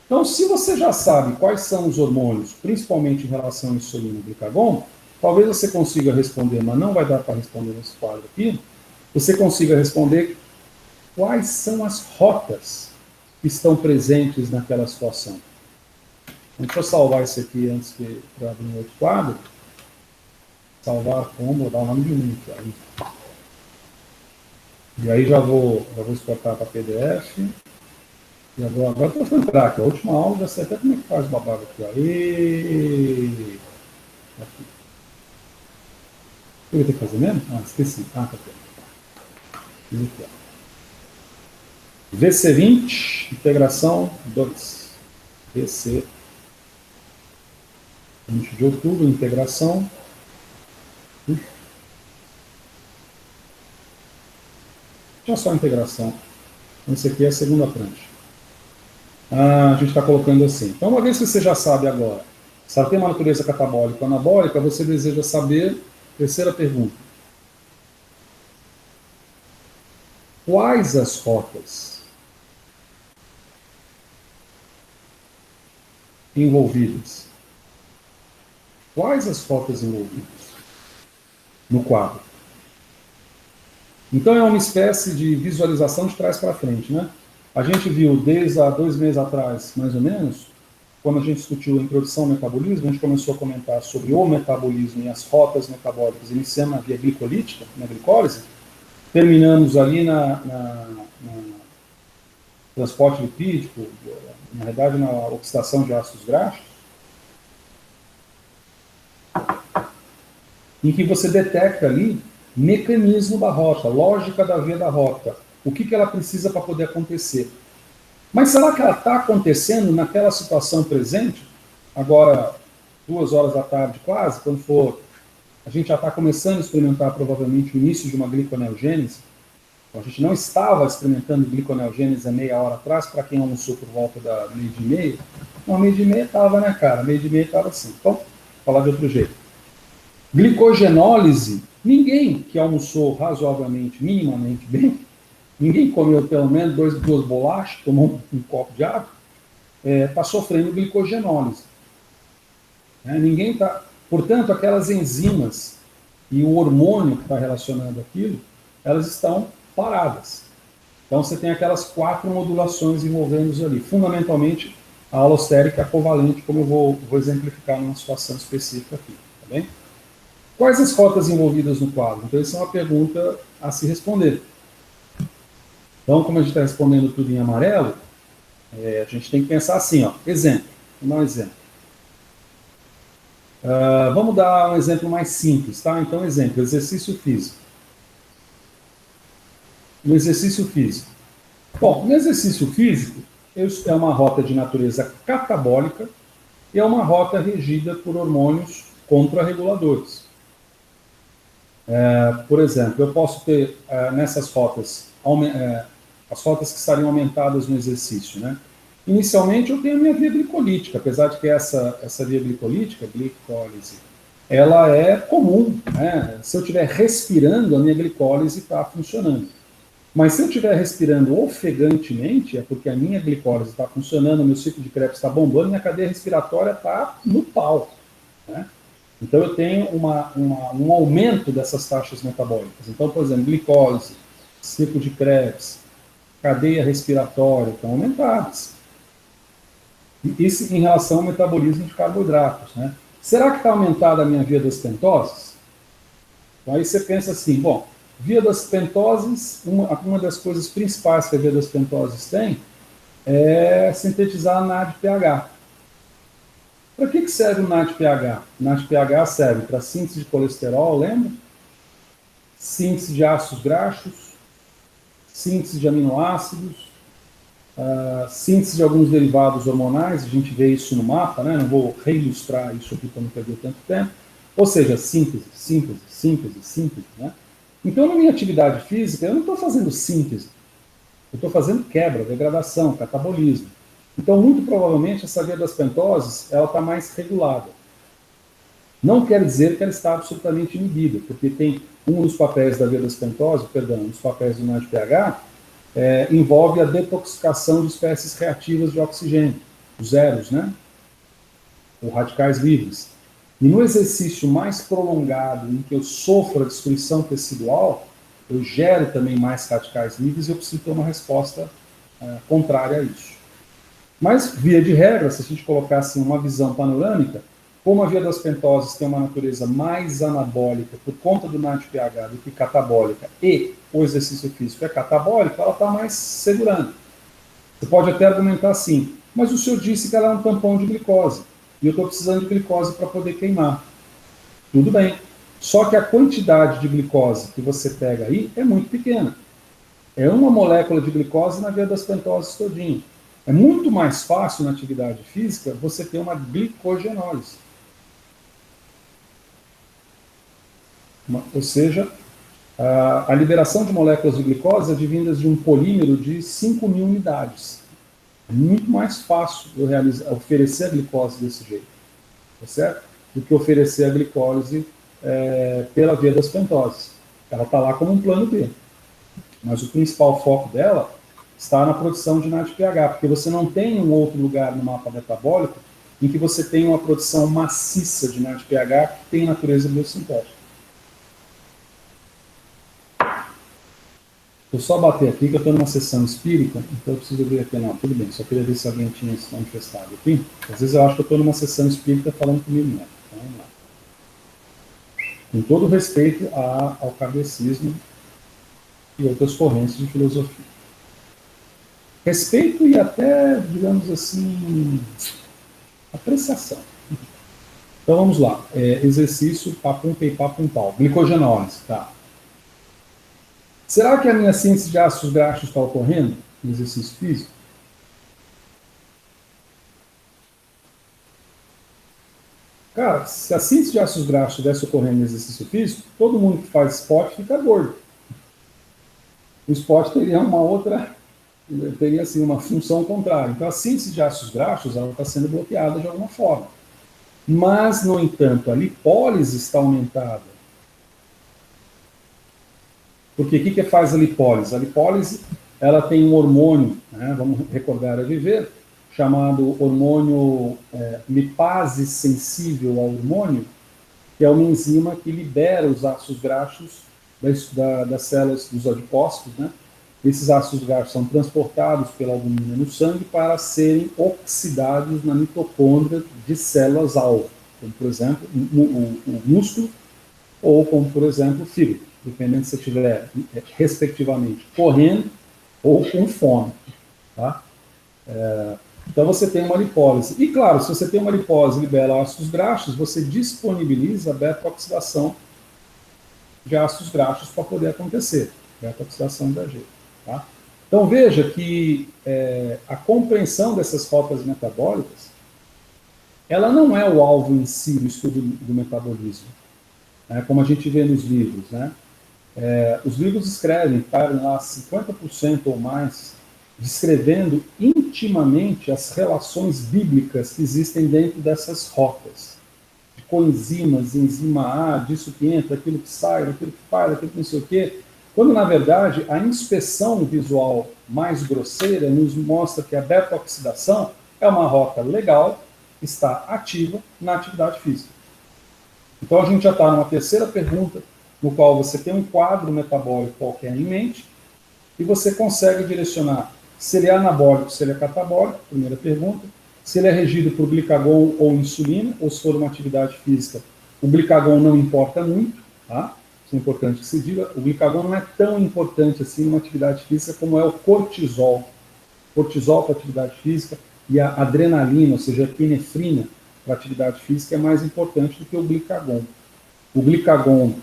então, se você já sabe quais são os hormônios, principalmente em relação à insulina e glicagon, talvez você consiga responder, mas não vai dar para responder nesse quadro aqui, você consiga responder quais são as rotas que estão presentes naquela situação. Então, deixa eu salvar isso aqui antes de abrir um outro quadro. Salvar como? Vou dar o nome de um aqui. E aí já vou exportar para PDF. E agora eu vou entrar aqui. A última aula, já sei até como é que faz o babado aqui. Aqui. O que eu vou ter que fazer mesmo? Esqueci. Tá aqui. Aqui, VC20, integração 2. VC 20 de outubro, integração. Tinha só a integração. Esse aqui é a segunda prancha. A gente está colocando assim. Então, uma vez que você já sabe agora, se ela tem uma natureza catabólica ou anabólica, você deseja saber, terceira pergunta. Quais as rotas envolvidas? Quais as rotas envolvidas no quadro? Então é uma espécie de visualização de trás para frente, né? A gente viu desde há 2 meses atrás, mais ou menos, quando a gente discutiu a introdução ao metabolismo, a gente começou a comentar sobre o metabolismo e as rotas metabólicas, iniciando na via glicolítica, na glicólise, terminamos ali na transporte lipídico, na verdade na oxidação de ácidos graxos, em que você detecta ali mecanismo da rota, lógica da via da rota, o que ela precisa para poder acontecer. Mas será que ela está acontecendo naquela situação presente? Agora, 2 horas da tarde quase, quando for, a gente já está começando a experimentar provavelmente o início de uma gliconeogênese. Então, a gente não estava experimentando gliconeogênese há meia hora atrás, para quem almoçou por volta da 12h30. Não, 12h30 estava, né, cara? 12h30 estava assim. Então, vou falar de outro jeito. Glicogenólise, ninguém que almoçou razoavelmente, minimamente bem, ninguém comeu pelo menos 2 bolachas, tomou um copo de água, está sofrendo glicogenólise. Ninguém está... Portanto, aquelas enzimas e o hormônio que está relacionado àquilo, elas estão paradas. Então, você tem aquelas 4 modulações envolvendo ali. Fundamentalmente, a alostérica covalente, como eu vou exemplificar numa situação específica aqui. Tá bem? Quais as rotas envolvidas no quadro? Então, essa é uma pergunta a se responder. Então, como a gente está respondendo tudo em amarelo, a gente tem que pensar assim, ó, exemplo. Vamos dar um exemplo. Vamos dar um exemplo mais simples, tá? Então, exemplo, exercício físico. No exercício físico. Bom, no exercício físico, é uma rota de natureza catabólica e é uma rota regida por hormônios contrarreguladores. Por exemplo, eu posso ter nessas rotas, as rotas que estariam aumentadas no exercício, né? Inicialmente eu tenho a minha via glicolítica, apesar de que essa via glicolítica, glicólise, ela é comum, né? Se eu estiver respirando, a minha glicólise está funcionando. Mas se eu estiver respirando ofegantemente, é porque a minha glicólise está funcionando, o meu ciclo de Krebs está bombando, minha cadeia respiratória está no pau, né? Então eu tenho um aumento dessas taxas metabólicas. Então, por exemplo, glicose, ciclo de Krebs, cadeia respiratória estão aumentadas. Isso em relação ao metabolismo de carboidratos, né? Será que está aumentada a minha via das pentoses? Então aí você pensa assim, bom, via das pentoses, uma das coisas principais que a via das pentoses tem é sintetizar NADPH. Para que serve o NADPH? O NADPH serve para síntese de colesterol, lembra? Síntese de ácidos graxos, síntese de aminoácidos, síntese de alguns derivados hormonais, a gente vê isso no mapa, né? Não vou reilustrar isso aqui para não perder tanto tempo. Ou seja, síntese, né? Então, na minha atividade física, eu não estou fazendo síntese, eu estou fazendo quebra, degradação, catabolismo. Então, muito provavelmente, essa via das pentoses, ela está mais regulada. Não quer dizer que ela está absolutamente inibida, porque tem um dos papéis da via das pentoses, um dos papéis do NADPH, envolve a detoxificação de espécies reativas de oxigênio, os zeros, né? Ou radicais livres. E no exercício mais prolongado, em que eu sofro a destruição tecidual, eu gero também mais radicais livres e eu preciso ter uma resposta contrária a isso. Mas, via de regra, se a gente colocasse uma visão panorâmica, como a via das pentoses tem uma natureza mais anabólica por conta do NADPH do que catabólica, e o exercício físico é catabólico, ela está mais segurando. Você pode até argumentar assim, mas o senhor disse que ela é um tampão de glicose, e eu estou precisando de glicose para poder queimar. Tudo bem. Só que a quantidade de glicose que você pega aí é muito pequena. É uma molécula de glicose na via das pentoses todinho. É muito mais fácil na atividade física você ter uma glicogenólise. Ou seja, a liberação de moléculas de glicose é advindas de um polímero de 5.000 unidades. É muito mais fácil eu oferecer a glicose desse jeito, tá certo? Do que oferecer a glicólise pela via das pentoses. Ela está lá como um plano B. Mas o principal foco dela está na produção de NADPH, porque você não tem um outro lugar no mapa metabólico em que você tem uma produção maciça de NADPH que tem natureza biosintética. Vou só bater aqui, que eu estou numa sessão espírita, então eu preciso ver aqui. Não, tudo bem, só queria ver se alguém tinha se manifestado aqui. Às vezes eu acho que eu estou numa sessão espírita falando comigo mesmo. Então, vamos lá. Com todo respeito ao kardecismo e outras correntes de filosofia. Respeito e até, digamos assim, apreciação. Então vamos lá. Exercício, papum, pei, papum, pau. Glicogenólise, tá. Será que a minha síntese de ácidos graxos está ocorrendo no exercício físico? Cara, se a síntese de ácidos graxos estivesse ocorrendo no exercício físico, todo mundo que faz esporte fica gordo. O esporte teria assim, uma função contrária. Então a síntese de ácidos graxos está sendo bloqueada de alguma forma. Mas, no entanto, a lipólise está aumentada. Porque o que faz a lipólise? A lipólise ela tem um hormônio, né, vamos recordar a viver, chamado hormônio lipase sensível ao hormônio, que é uma enzima que libera os ácidos graxos das células dos adipócitos, né? Esses ácidos graxos são transportados pela albumina no sangue para serem oxidados na mitocôndria de células-alvo, como, por exemplo, o músculo ou, como, por exemplo, o fígado, dependendo se você estiver, respectivamente, correndo ou com fome. Tá? Então, você tem uma lipólise. E, claro, se você tem uma lipólise e libera ácidos graxos, você disponibiliza a beta-oxidação de ácidos graxos para poder acontecer. Beta-oxidação exagero. Tá? Então, veja que a compreensão dessas rotas metabólicas, ela não é o alvo em si do estudo do metabolismo, né, como a gente vê nos livros. Né? Os livros escrevem, param lá 50% ou mais, descrevendo intimamente as relações bíblicas que existem dentro dessas rotas. De coenzimas, enzima A, disso que entra, aquilo que sai, aquilo que faz, aquilo que não sei o quê. Quando, na verdade, a inspeção visual mais grosseira nos mostra que a beta-oxidação é uma rota legal, está ativa na atividade física. Então, a gente já está numa terceira pergunta, no qual você tem um quadro metabólico qualquer em mente, e você consegue direcionar se ele é anabólico, se ele é catabólico, primeira pergunta, se ele é regido por glicagon ou insulina, ou se for uma atividade física, o glicagon não importa muito, tá? Isso é importante que se diga, o glicagon não é tão importante assim numa atividade física como é o cortisol. Cortisol para atividade física e a adrenalina, ou seja, a epinefrina para atividade física é mais importante do que o glicagon. O glicagon,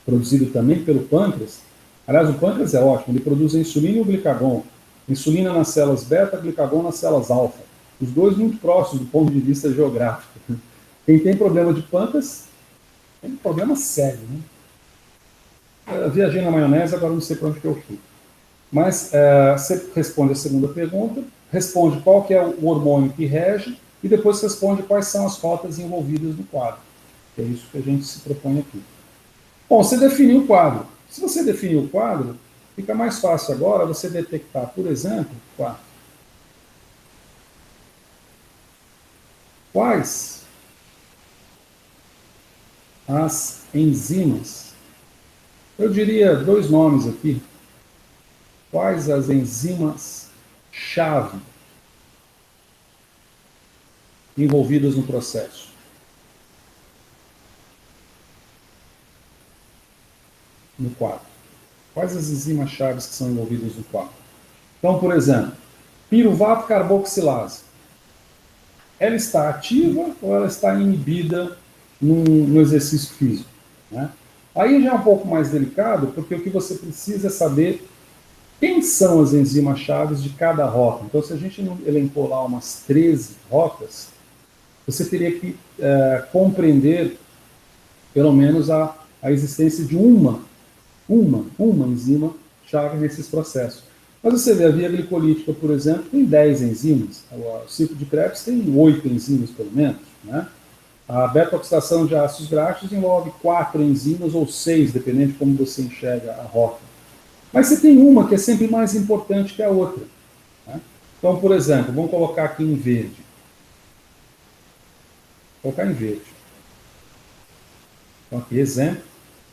produzido também pelo pâncreas, aliás, o pâncreas é ótimo, ele produz a insulina e o glicagon. Insulina nas células beta, glicagon nas células alfa. Os dois muito próximos do ponto de vista geográfico. Quem tem problema de pâncreas tem um problema sério, né? Eu viajei na maionese, agora não sei para onde que eu fui. Mas você responde a segunda pergunta, responde qual que é o hormônio que rege, e depois responde quais são as rotas envolvidas no quadro. É isso que a gente se propõe aqui. Bom, você definiu o quadro. Se você definiu o quadro, fica mais fácil agora você detectar, por exemplo, quais as enzimas. Eu diria dois nomes aqui. Quais as enzimas-chave envolvidas no processo? No quadro. Quais as enzimas-chave que são envolvidas no quadro? Então, por exemplo, piruvato carboxilase. Ela está ativa ou ela está inibida no exercício físico? Né? Aí já é um pouco mais delicado, porque o que você precisa é saber quem são as enzimas-chave de cada rota. Então, se a gente não elencou lá umas 13 rotas, você teria que compreender, pelo menos, a existência de uma enzima-chave nesses processos. Mas você vê, a via glicolítica, por exemplo, tem 10 enzimas. O ciclo de Krebs tem 8 enzimas, pelo menos. Né? A beta-oxidação de ácidos graxos envolve 4 enzimas ou 6, dependendo de como você enxerga a rota. Mas você tem uma que é sempre mais importante que a outra. Né? Então, por exemplo, vamos colocar aqui em verde. Vou colocar em verde. Então, aqui, exemplo,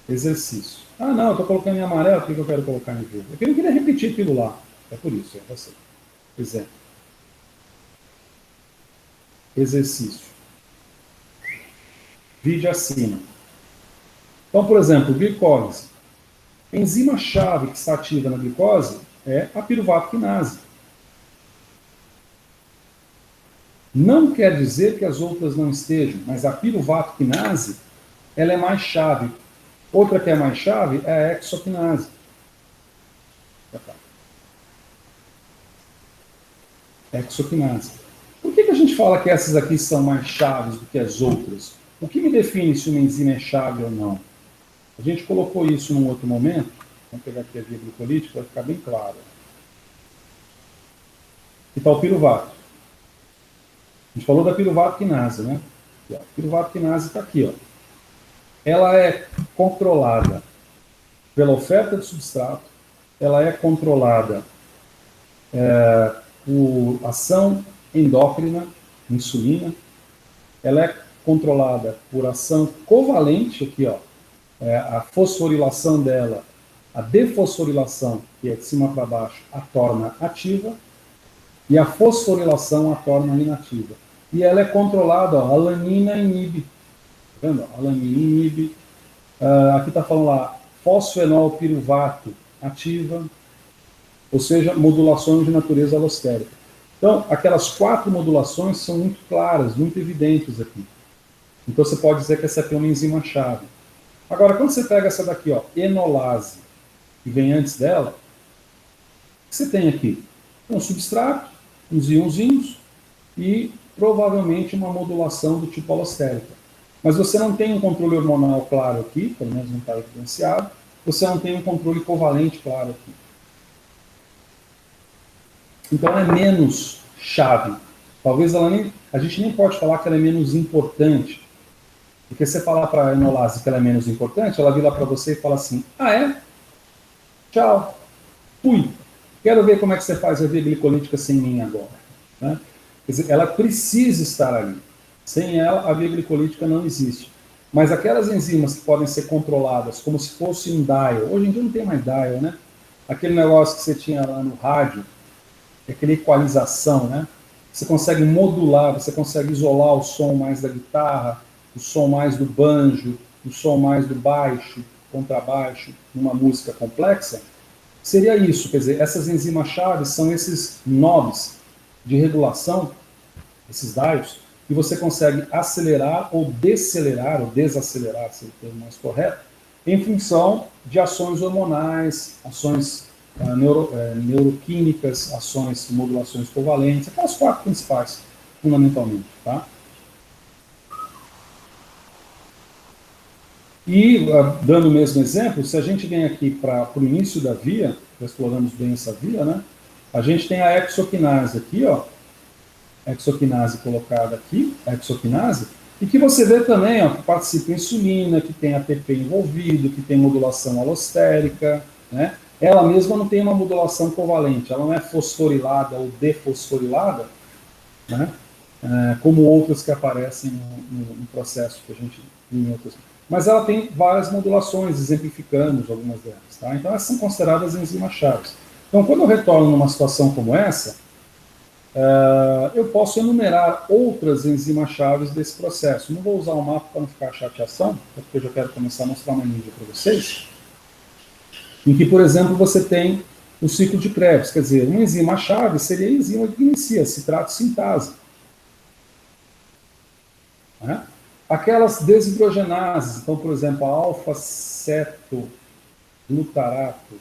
exercício. Ah, não, eu estou colocando em amarelo, por que eu quero colocar em verde? Eu queria repetir aquilo lá. É por isso, é você. Exemplo. Exercício. Vide acima. Então, por exemplo, glicólise. A enzima-chave que está ativa na glicose é a piruvato quinase. Não quer dizer que as outras não estejam, mas a piruvato quinase, ela é mais chave. Outra que é mais chave é a hexoquinase. Hexoquinase. Por que a gente fala que essas aqui são mais chaves do que as outras? O que me define se uma enzima é chave ou não? A gente colocou isso num outro momento. Vamos pegar aqui a via glicolítica para ficar bem claro. Que tal o piruvato? A gente falou da piruvato quinase, né? A piruvato quinase está aqui, ó. Ela é controlada pela oferta de substrato, ela é controlada por ação endócrina, insulina, ela é controlada por ação covalente, aqui, ó, a fosforilação dela, a defosforilação, que é de cima para baixo, a torna ativa, e a fosforilação a torna inativa. E ela é controlada, ó, a alanina inibe. Tá vendo? A alanina inibe. Aqui está falando lá, fosfenol piruvato ativa, ou seja, modulações de natureza alostérica. Então, aquelas 4 modulações são muito claras, muito evidentes aqui. Então, você pode dizer que essa aqui é uma enzima-chave. Agora, quando você pega essa daqui, ó, enolase, que vem antes dela, o que você tem aqui? Um substrato, uns íonzinhos e provavelmente uma modulação do tipo alostérica. Mas você não tem um controle hormonal claro aqui, pelo menos não está evidenciado, você não tem um controle covalente claro aqui. Então é menos chave. Talvez a gente nem pode falar que ela é menos importante. Porque se você falar para a enolase que ela é menos importante, ela vira para você e fala assim, ah é? Tchau. Fui. Quero ver como é que você faz a via glicolítica sem mim agora. Né? Quer dizer, ela precisa estar ali. Sem ela, a via glicolítica não existe. Mas aquelas enzimas que podem ser controladas como se fosse um dial, hoje em dia não tem mais dial, né? Aquele negócio que você tinha lá no rádio, aquela equalização, né? Você consegue modular, você consegue isolar o som mais da guitarra, o som mais do banjo, o som mais do baixo, contrabaixo, numa música complexa. Seria isso, quer dizer, essas enzimas-chave são esses knobs de regulação, esses dials, que você consegue acelerar ou desacelerar, se é o termo mais correto, em função de ações hormonais, ações neuroquímicas, ações, modulações covalentes, aquelas 4 principais, fundamentalmente. Tá? E, dando o mesmo exemplo, se a gente vem aqui para o início da via, já exploramos bem essa via, né? A gente tem a exoquinase aqui, ó, exoquinase colocada aqui, a exoquinase, e que você vê também, ó, que participa insulina, que tem ATP envolvido, que tem modulação alostérica, né? Ela mesma não tem uma modulação covalente, ela não é fosforilada ou defosforilada, né? Como outras que aparecem no processo que a gente viu em outras. Mas ela tem várias modulações, exemplificamos algumas delas. Tá? Então, essas são consideradas enzimas-chave. Então, quando eu retorno numa situação como essa, eu posso enumerar outras enzimas-chave desse processo. Não vou usar o mapa para não ficar chateação, porque eu já quero começar a mostrar uma mídia para vocês, em que, por exemplo, você tem o ciclo de Krebs. Quer dizer, uma enzima-chave seria a enzima que inicia citrato-sintase. Né? Aquelas desidrogenases, então, por exemplo, a alfa-cetoglutarato,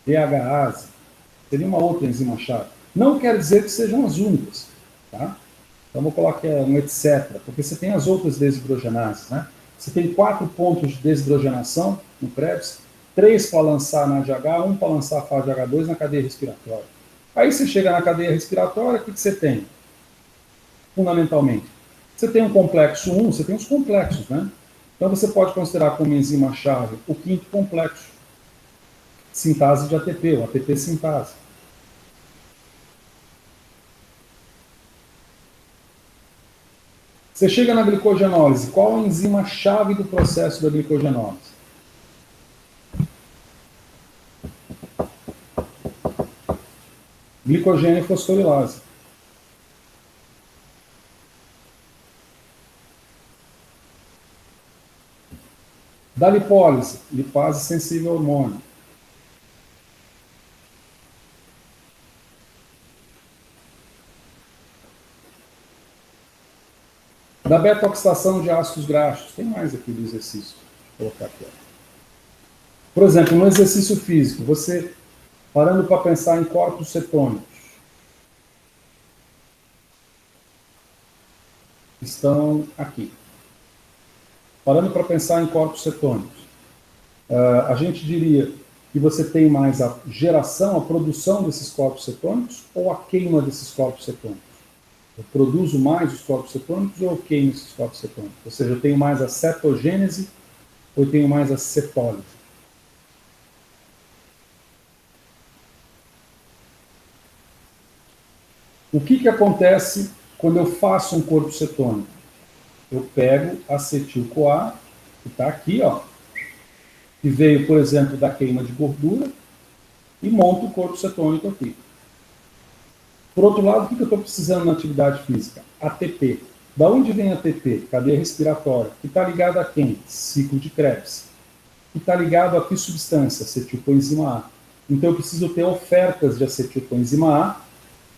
DHase, seria uma outra enzima-chave. Não quer dizer que sejam as únicas. Tá? Então, vou colocar um etc., porque você tem as outras desidrogenases. Né? Você tem 4 pontos de desidrogenação no Krebs, 3 para lançar na ADH, 1 para lançar a FADH2 na cadeia respiratória. Aí você chega na cadeia respiratória, o que você tem? Fundamentalmente, você tem um complexo 1, você tem os complexos, né? Então você pode considerar como enzima-chave o 5º complexo, sintase de ATP, o ATP sintase. Você chega na glicogenólise, qual a enzima-chave do processo da glicogenólise? Glicogênio fosforilase. Da lipólise, lipase sensível ao hormônio. Da beta-oxidação de ácidos graxos. Tem mais aqui do exercício. Vou colocar aqui. Por exemplo, no exercício físico, você parando para pensar em corpos cetônicos, estão aqui. Parando para pensar em corpos cetônicos, a gente diria que você tem mais a geração, a produção desses corpos cetônicos ou a queima desses corpos cetônicos? Eu produzo mais os corpos cetônicos ou eu queimo esses corpos cetônicos? Ou seja, eu tenho mais a cetogênese ou eu tenho mais a cetólise? O que acontece quando eu faço um corpo cetônico? Eu pego acetil-CoA, que está aqui, ó, que veio, por exemplo, da queima de gordura, e monto o corpo cetônico aqui. Por outro lado, o que eu estou precisando na atividade física? ATP. Da onde vem ATP? Cadeia respiratória. Que está ligado a quem? Ciclo de Krebs. Que está ligado a que substância? Acetilcoenzima A. Então eu preciso ter ofertas de acetilcoenzima A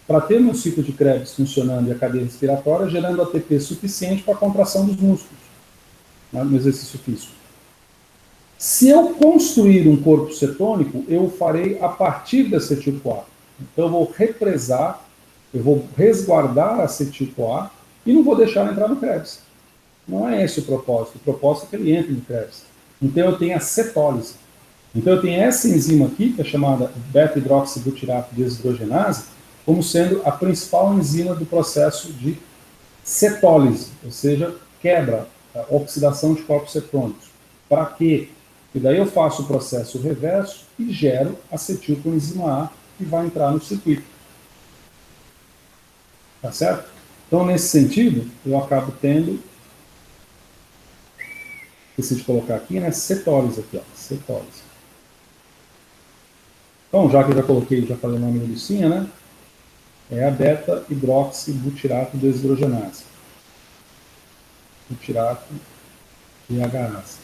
para ter meu ciclo de Krebs funcionando e a cadeia respiratória gerando ATP suficiente para a contração dos músculos, né, no exercício físico. Se eu construir um corpo cetônico, eu o farei a partir da acetil-CoA. Então eu vou represar, eu vou resguardar a acetil-CoA e não vou deixar ela entrar no Krebs. Não é esse o propósito. O propósito é que ele entre no Krebs. Então eu tenho a cetólise. Então eu tenho essa enzima aqui, que é chamada beta-hidroxibutirato desidrogenase, como sendo a principal enzima do processo de cetólise, ou seja, quebra, oxidação de corpos cetônicos. Para quê? E daí eu faço o processo reverso e gero acetilcoenzima A, que vai entrar no circuito. Tá certo? Então, nesse sentido, eu acabo tendo, esqueci de colocar aqui, né, cetólise aqui, ó, cetólise. Então, já que eu já coloquei, já falei o nome da licinha, né, é a beta-hidroxibutirato desidrogenase. Butirato DHase.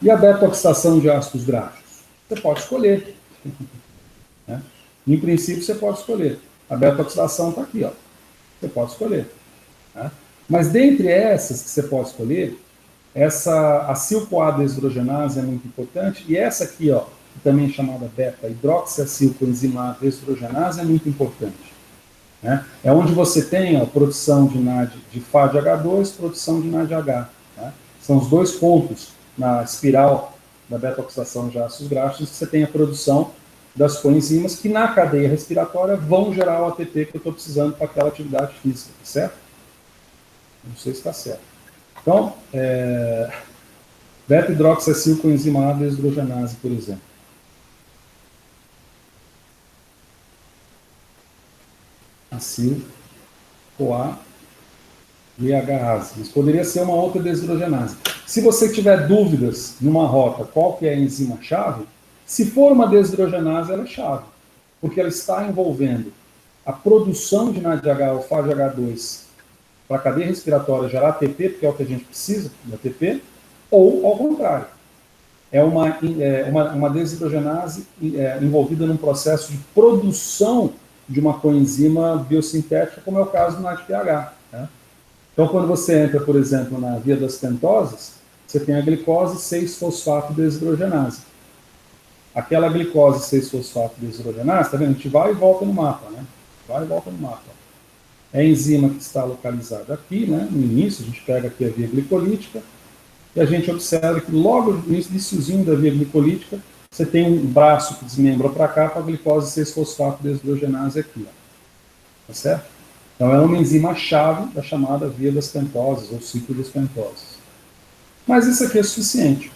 E a beta-oxidação de ácidos graxos? Você pode escolher. Né? Em princípio, você pode escolher. A beta-oxidação está aqui, ó. Você pode escolher. Né? Mas dentre essas que você pode escolher, essa acil-CoA desidrogenase é muito importante, e essa aqui, ó, que também é chamada beta-hidroxiacilcoenzima desidrogenase, é muito importante. Né? É onde você tem a produção de NAD de FADH2, produção de NADH. Né? São os dois pontos na espiral da beta-oxidação de ácidos graxos que você tem a produção das coenzimas que na cadeia respiratória vão gerar o ATP que eu estou precisando para aquela atividade física, certo? Não sei se está certo. Então, beta-hidroxiacilcoenzima desidrogenase, por exemplo. Acil-CoA DHase. Mas poderia ser uma outra desidrogenase. Se você tiver dúvidas numa rota qual que é a enzima-chave, se for uma desidrogenase, ela é chave, porque ela está envolvendo a produção de NADH ou FADH2 para a cadeia respiratória gerar ATP, porque é o que a gente precisa de ATP, ou ao contrário. É uma desidrogenase envolvida num processo de produção de uma coenzima biosintética, como é o caso do NADPH. Né? Então, quando você entra, por exemplo, na via das pentoses, você tem a glicose 6-fosfato desidrogenase. Aquela glicose 6-fosfato desidrogenase, tá vendo? A gente vai e volta no mapa, né? Vai e volta no mapa. É a enzima que está localizada aqui, né? No início, a gente pega aqui a via glicolítica, e a gente observa que logo no iniciozinho da via glicolítica, você tem um braço que desmembra para cá para a glicose 6-fosfato desidrogenase aqui, ó. Tá certo? Então, ela é uma enzima-chave da chamada via das pentoses, ou ciclo das pentoses. Mas isso aqui é suficiente.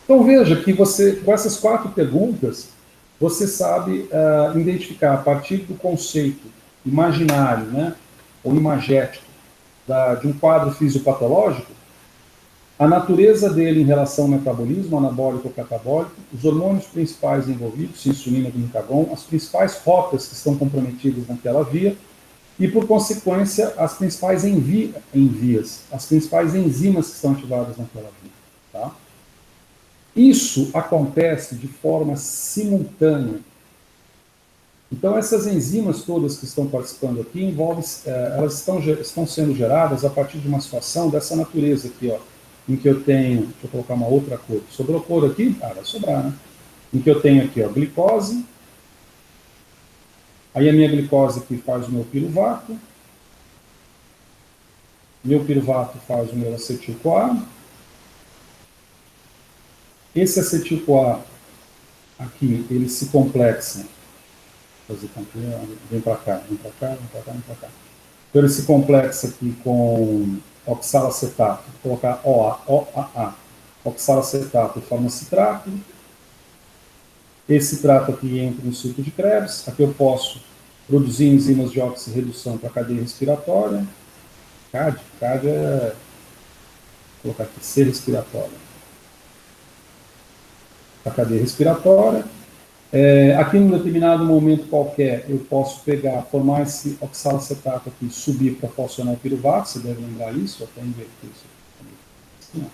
Então, veja que você, com essas 4 perguntas, você sabe identificar, a partir do conceito imaginário, né, ou imagético, de um quadro fisiopatológico, a natureza dele em relação ao metabolismo, anabólico ou catabólico, os hormônios principais envolvidos, insulina e glucagon, as principais rotas que estão comprometidas naquela via, e, por consequência, as principais envias, as principais enzimas que estão ativadas naquela via. Tá? Isso acontece de forma simultânea. Então, essas enzimas todas que estão participando aqui, elas estão sendo geradas a partir de uma situação dessa natureza aqui, ó, em que eu tenho, deixa eu colocar uma outra cor, sobrou cor aqui? Ah, vai sobrar, né? Em que eu tenho aqui, ó, glicose, aí a minha glicose aqui faz o meu piruvato faz o meu acetil-CoA, esse acetil-CoA aqui, ele se complexa, vem para cá. Então ele se complexa aqui com oxalacetato, vou colocar OAA, oxalacetato forma citrato, esse citrato aqui entra no ciclo de Krebs, aqui eu posso produzir enzimas de oxirredução para a cadeia respiratória, CAD é, vou colocar aqui, C respiratória, para a cadeia respiratória. Aqui, em um determinado momento qualquer, eu posso formar esse oxalacetato aqui, subir para fosfonilpiruvato, você deve lembrar isso, até inverter isso aqui.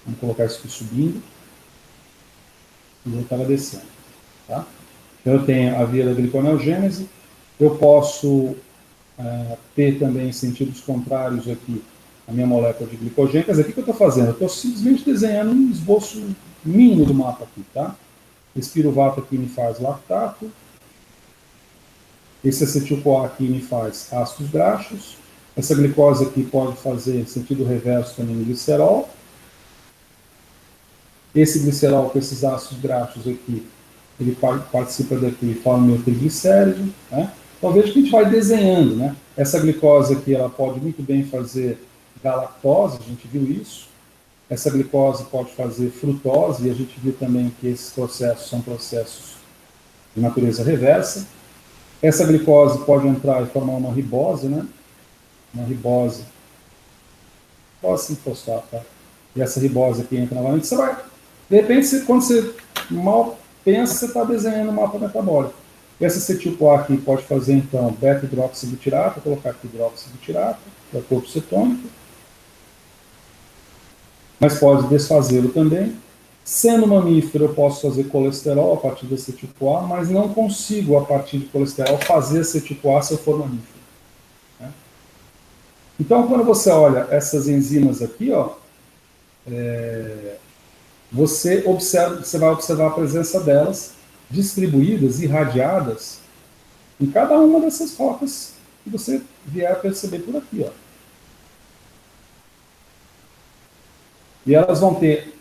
Vamos colocar isso aqui subindo, e eu estava descendo. Tá? Então, eu tenho a via da gliconeogênese, eu posso ter também sentidos contrários aqui, a minha molécula de glicogênio. Quer dizer, o que eu estou fazendo? Eu estou simplesmente desenhando um esboço mínimo do mapa aqui, tá? Esse piruvato aqui me faz lactato. Esse acetil-CoA aqui me faz ácidos graxos. Essa glicose aqui pode fazer sentido reverso também no glicerol. Esse glicerol com esses ácidos graxos aqui, ele participa daqui e forma meu triglicérido. Né? Então veja que a gente vai desenhando. Né? Essa glicose aqui ela pode muito bem fazer galactose, a gente viu isso. Essa glicose pode fazer frutose, e a gente viu também que esses processos são processos de natureza reversa. Essa glicose pode entrar e formar uma ribose, né? Uma ribose. Pode fosfato, tá? E essa ribose aqui entra novamente. Você vai, de repente, quando você mal pensa, você está desenhando um mapa metabólico. Essa acetil-CoA aqui pode fazer, então, beta-hidroxibutirato, vou colocar aqui hidroxibutirato, para corpo cetônico. Mas pode desfazê-lo também. Sendo mamífero, eu posso fazer colesterol a partir da acetil-CoA, mas não consigo, a partir de colesterol, fazer acetil-CoA se eu for mamífero. Né? Então, quando você olha essas enzimas aqui, ó, você vai observar a presença delas distribuídas, irradiadas, em cada uma dessas rocas que você vier a perceber por aqui. Ó. E elas vão ter,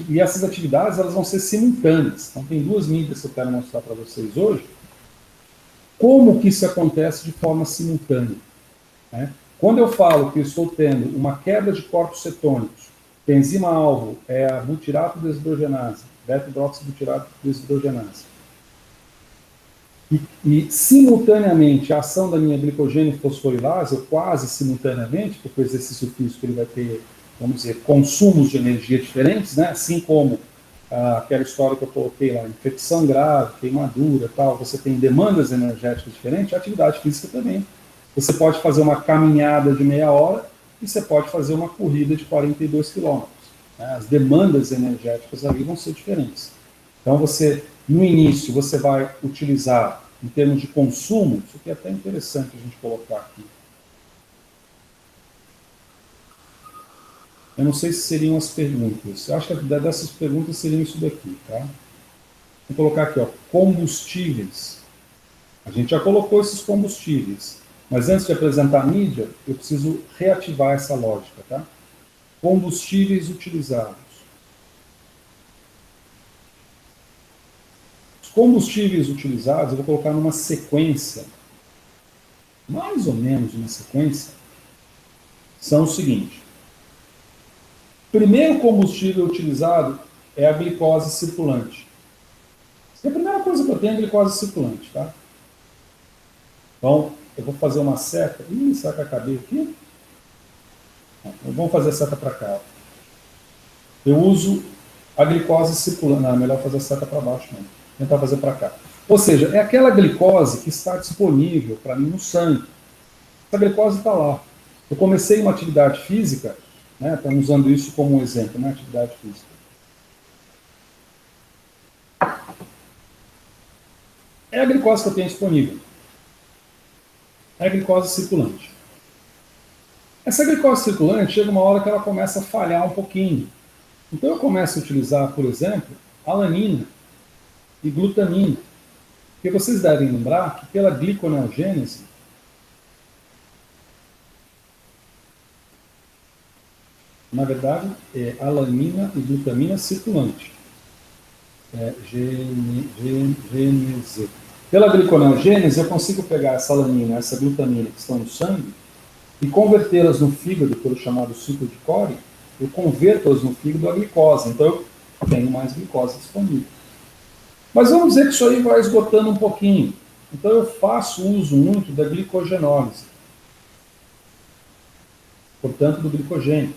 e essas atividades elas vão ser simultâneas. Então tem duas mídias que eu quero mostrar para vocês hoje. Como que isso acontece de forma simultânea? Né? Quando eu falo que eu estou tendo uma quebra de corpos cetônicos, que a enzima-alvo é a butirato desidrogenase, beta-hidroxibutirato desidrogenase, e simultaneamente a ação da minha glicogênio fosforilase, ou quase simultaneamente, porque o exercício físico ele vai ter, vamos dizer, consumos de energia diferentes, né? Assim como aquela história que eu coloquei lá, infecção grave, queimadura, tal, você tem demandas energéticas diferentes, a atividade física também. Você pode fazer uma caminhada de meia hora e você pode fazer uma corrida de 42 quilômetros. Né? As demandas energéticas ali vão ser diferentes. Então você, no início, você vai utilizar, em termos de consumo, isso aqui é até interessante a gente colocar aqui. Eu não sei se seriam as perguntas. Eu acho que dessas perguntas seriam isso daqui, tá? Vou colocar aqui, ó, combustíveis. A gente já colocou esses combustíveis, mas antes de apresentar a mídia, eu preciso reativar essa lógica, tá? Combustíveis utilizados. Os combustíveis utilizados, eu vou colocar numa sequência, mais ou menos uma sequência, são o seguinte. O primeiro combustível utilizado é a glicose circulante. A primeira coisa que eu tenho é a glicose circulante, tá? Então, eu vou fazer uma seta. Ih, será que eu acabei aqui? Vamos fazer a seta para cá. Eu uso a glicose circulante. Não, é melhor fazer a seta para baixo mesmo. Vou tentar fazer para cá. Ou seja, é aquela glicose que está disponível para mim no sangue. Essa glicose está lá. Eu comecei uma atividade física, né, estamos usando isso como um exemplo, né, atividade física. É a glicose que eu tenho disponível. É a glicose circulante. Essa glicose circulante chega uma hora que ela começa a falhar um pouquinho. Então eu começo a utilizar, por exemplo, alanina e glutamina. Porque vocês devem lembrar que pela gliconeogênese, na verdade, é alanina e glutamina circulante. GNZ. Pela gliconeogênese, eu consigo pegar essa alanina, essa glutamina que estão no sangue e convertê-las no fígado, pelo chamado ciclo de Cori, eu converto-as no fígado a glicose. Então, eu tenho mais glicose disponível. Mas vamos dizer que isso aí vai esgotando um pouquinho. Então, eu faço uso muito da glicogenólise. Portanto, do glicogênio.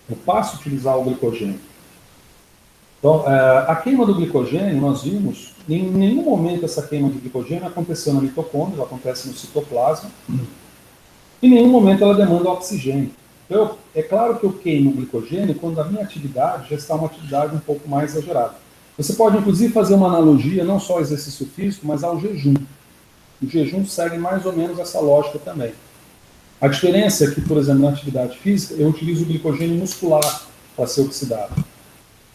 Eu passo a utilizar o glicogênio. Então, a queima do glicogênio, nós vimos, em nenhum momento essa queima de glicogênio aconteceu na mitocôndria, ela acontece no citoplasma. Em nenhum momento ela demanda oxigênio. Então, é claro que eu queimo o glicogênio quando a minha atividade já está uma atividade um pouco mais exagerada. Você pode, inclusive, fazer uma analogia, não só ao exercício físico, mas ao jejum. O jejum segue mais ou menos essa lógica também. A diferença é que, por exemplo, na atividade física, eu utilizo o glicogênio muscular para ser oxidado.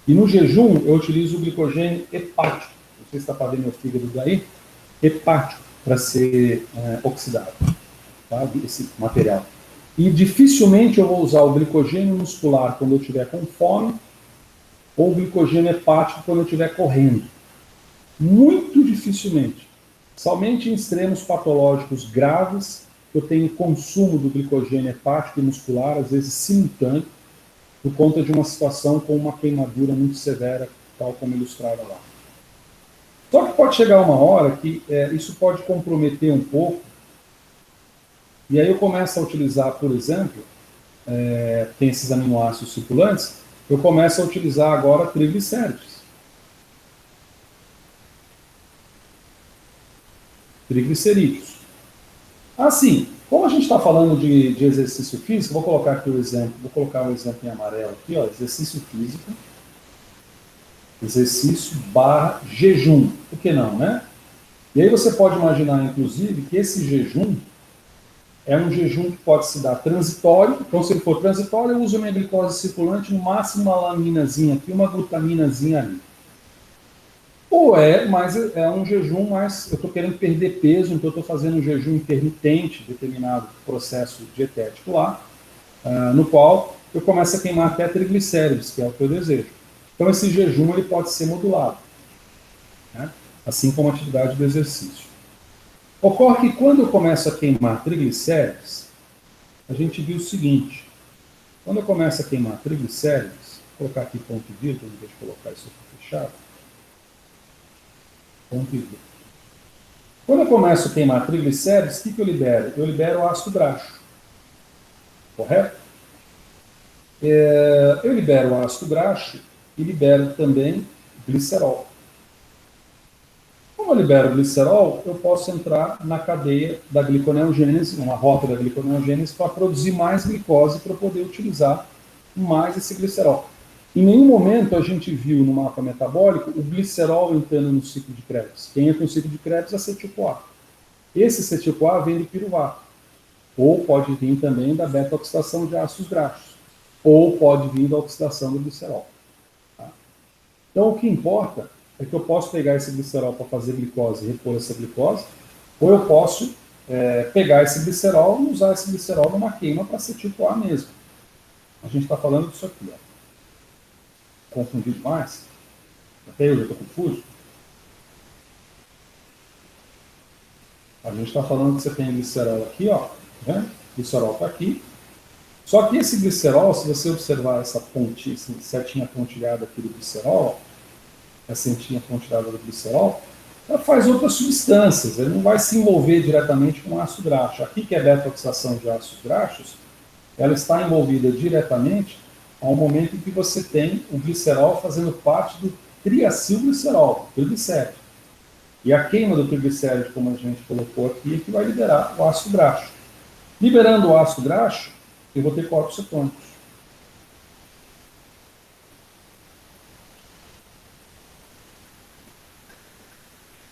E no jejum, eu utilizo o glicogênio hepático. Não sei se está para ver meu fígado daí. Hepático, para ser oxidado. Tá? Esse material. E dificilmente eu vou usar o glicogênio muscular quando eu estiver com fome, ou o glicogênio hepático quando eu estiver correndo. Muito dificilmente. Somente em extremos patológicos graves, eu tenho consumo do glicogênio hepático e muscular, às vezes simultâneo. por conta de uma situação com uma queimadura muito severa, tal como ilustrada lá. Só que pode chegar uma hora que isso pode comprometer um pouco, e aí eu começo a utilizar, por exemplo, tem esses aminoácidos circulantes, eu começo a utilizar agora triglicérides. Triglicerídeos. Assim, como a gente está falando de exercício físico, vou colocar aqui o exemplo, vou colocar um exemplo em amarelo aqui, ó, exercício físico, exercício barra jejum, por que não, né? E aí você pode imaginar, inclusive, que esse jejum é um jejum que pode se dar transitório, então se ele for transitório, eu uso minha glicose circulante, no máximo uma laminazinha aqui, uma glutaminazinha ali. Ou mas é um jejum, mas eu estou querendo perder peso, então eu estou fazendo um jejum intermitente, determinado processo dietético lá, no qual eu começo a queimar até triglicéridos, que é o que eu desejo. Então esse jejum ele pode ser modulado, né? Assim como a atividade do exercício. Ocorre que quando eu começo a queimar triglicéridos, a gente viu o seguinte, quando eu começo a queimar triglicéridos, vou colocar aqui ponto e vírgula, em vez de colocar isso aqui fechado, ponto e vírgula. Quando eu começo a queimar triglicéridos, o que eu libero? Eu libero o ácido graxo, correto? Eu libero o ácido graxo e libero também glicerol. Como eu libero glicerol, eu posso entrar na cadeia da gliconeogênese, uma rota da gliconeogênese, para produzir mais glicose para poder utilizar mais esse glicerol. Em nenhum momento a gente viu no mapa metabólico o glicerol entrando no ciclo de Krebs. Quem entra no ciclo de Krebs é acetil-CoA. Esse acetil-CoA vem do piruvato. Ou pode vir também da beta-oxidação de ácidos graxos. Ou pode vir da oxidação do glicerol. Tá? Então o que importa é que eu posso pegar esse glicerol para fazer glicose e repor essa glicose, ou eu posso pegar esse glicerol e usar esse glicerol numa queima para acetil-CoA mesmo. A gente está falando disso aqui, ó. Confundido mais? Até eu já estou confuso? A gente está falando que você tem glicerol aqui, ó. Né? O glicerol está aqui. Só que esse glicerol, se você observar essa pontinha, essa setinha pontilhada aqui do glicerol, a setinha pontilhada do glicerol, ela faz outras substâncias, ele não vai se envolver diretamente com ácido graxo. Aqui, que é beta-oxidação de ácidos graxos, ela está envolvida diretamente ao momento em que você tem o glicerol fazendo parte do triacilglicerol, triglicéride. E a queima do triglicéride, como a gente colocou aqui, é que vai liberar o ácido graxo. Liberando o ácido graxo, eu vou ter corpos cetônicos.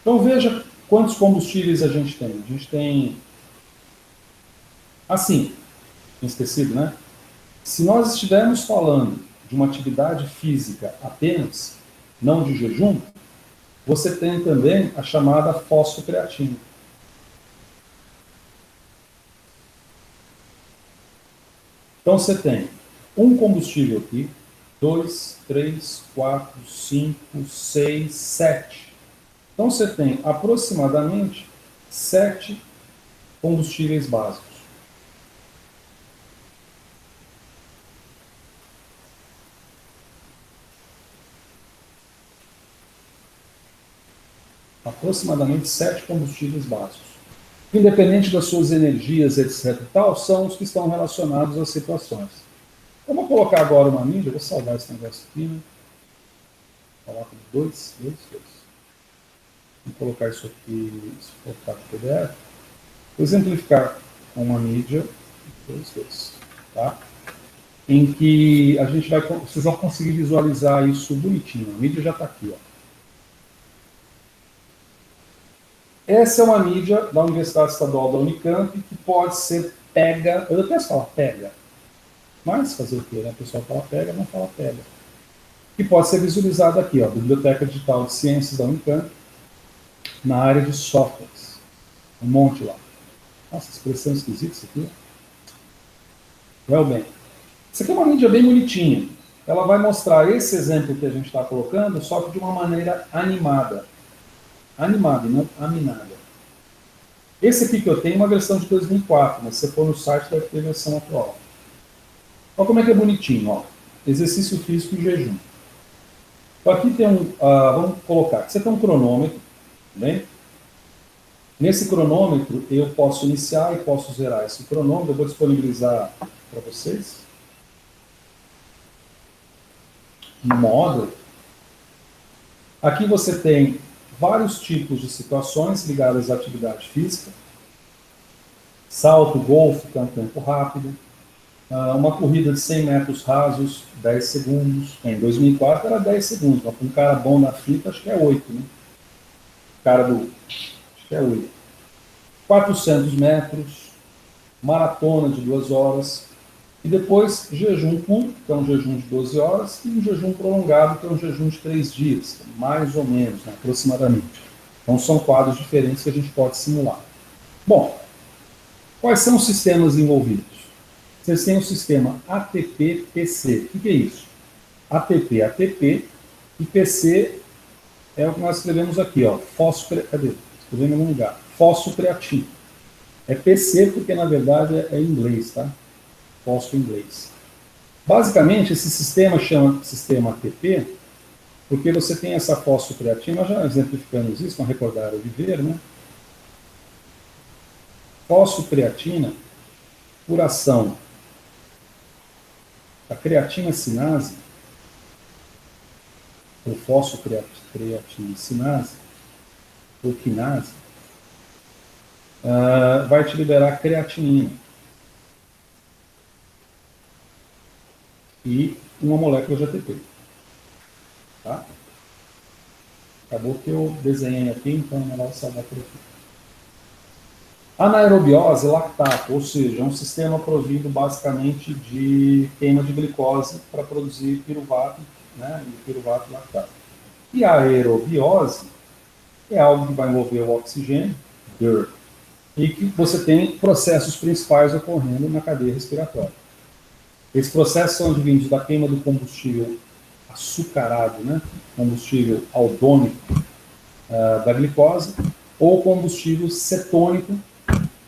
Então veja quantos combustíveis a gente tem. A gente tem, assim, tinha esquecido, né? Se nós estivermos falando de uma atividade física apenas, não de jejum, você tem também a chamada fosfocreatina. Então você tem um combustível aqui, 2, 3, 4, 5, 6, 7. Então você tem aproximadamente 7 combustíveis básicos. Aproximadamente 7 combustíveis básicos. Independente das suas energias, etc. e tal, são os que estão relacionados às situações. Vamos colocar agora uma mídia, vou salvar esse negócio aqui, né? Coloca 2. Vou colocar isso aqui, colocar no PDF. Vou exemplificar uma mídia, 2, tá? Em que a gente vai, vocês vão conseguir visualizar isso bonitinho. A mídia já está aqui, ó. Essa é uma mídia da Universidade Estadual da Unicamp que pode ser pega, eu até falo pega, mas fazer o quê, né? O pessoal fala pega, não fala pega. Que pode ser visualizada aqui, ó, Biblioteca Digital de Ciências da Unicamp, na área de softwares. Um monte lá. Nossa, expressão esquisita isso aqui. Well, bem. Isso aqui é uma mídia bem bonitinha. Ela vai mostrar esse exemplo que a gente está colocando, só que de uma maneira animada. Animada, não aminada. Esse aqui que eu tenho é uma versão de 2004, mas se você for no site deve ter a versão atual. Olha como é que é bonitinho, ó. exercício físico e jejum. Então aqui tem vamos colocar, você tem um cronômetro, bem? Nesse cronômetro eu posso iniciar e posso zerar esse cronômetro, eu vou disponibilizar para vocês no módulo. Aqui você tem vários tipos de situações ligadas à atividade física, salto, golfe, que é um tempo rápido, uma corrida de 100 metros rasos, 10 segundos. Em 2004 era 10 segundos, mas para um cara bom na fita, acho que é 8, né? Cara do... acho que é 8. 400 metros, maratona de 2 horas, e depois jejum curto, que é um jejum de 12 horas, e um jejum prolongado, que é um jejum de 3 dias, mais ou menos, né, aproximadamente. Então são quadros diferentes que a gente pode simular. Bom, quais são os sistemas envolvidos? Vocês têm o sistema ATP-PC. O que é isso? ATP, ATP, e PC é o que nós escrevemos aqui, ó, cadê? Escrevi em algum lugar. Fosfocreatina. É PC porque, na verdade, é em inglês, tá? Fósforo em inglês. Basicamente, esse sistema chama sistema ATP, porque você tem essa fosfocreatina, nós já exemplificamos isso, não recordaram de ver, né? Fosfocreatina, por ação da creatina sinase, ou fosfocreatina sinase, ou quinase, vai te liberar creatinina e uma molécula de ATP. Tá? Acabou que eu desenhei aqui, então é melhor salvar por aqui. Anaerobiose, lactato, ou seja, é um sistema provido basicamente de queima de glicose para produzir piruvato, né, e piruvato e lactato. E a aerobiose é algo que vai envolver o oxigênio, e que você tem processos principais ocorrendo na cadeia respiratória. Esses processos são advindos da queima do combustível açucarado, né, combustível aldônico da glicose, ou combustível cetônico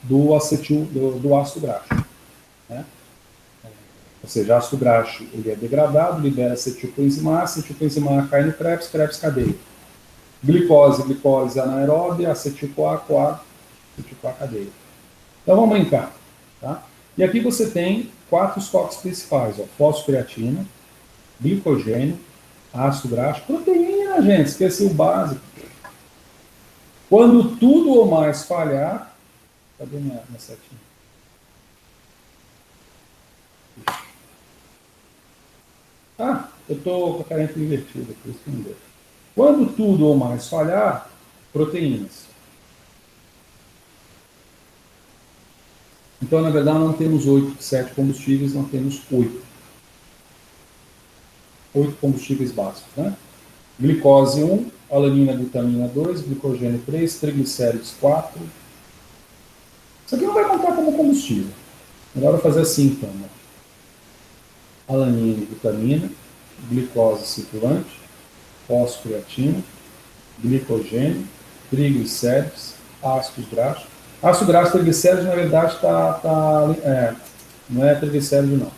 do ácido graxo. Né? Ou seja, ácido graxo ele é degradado, libera acetilcoenzima A cai no Krebs cadeia. Glicose anaeróbia, acetil-CoA, acetil-CoA cadeia. Então vamos brincar. Tá? E aqui você tem 4 estoques principais, ó, fosfocreatina, glicogênio, ácido graxo, proteína, gente, esqueci o básico. Quando tudo ou mais falhar, cadê minha setinha? Eu estou com a caneta invertida, por isso que não deu. Quando tudo ou mais falhar, proteínas. Então, na verdade, não temos 8, 7 combustíveis, não temos 8. 8 combustíveis básicos, né? Glicose 1, alanina, glutamina 2, glicogênio 3, triglicéridos 4. Isso aqui não vai contar como combustível. Melhor eu fazer assim, então. Né? Alanina e glutamina, glicose circulante, fosfocreatina, glicogênio, triglicéridos, ácidos graxos. Ácido graxo e triglicéridos, na verdade, não é triglicérido, não.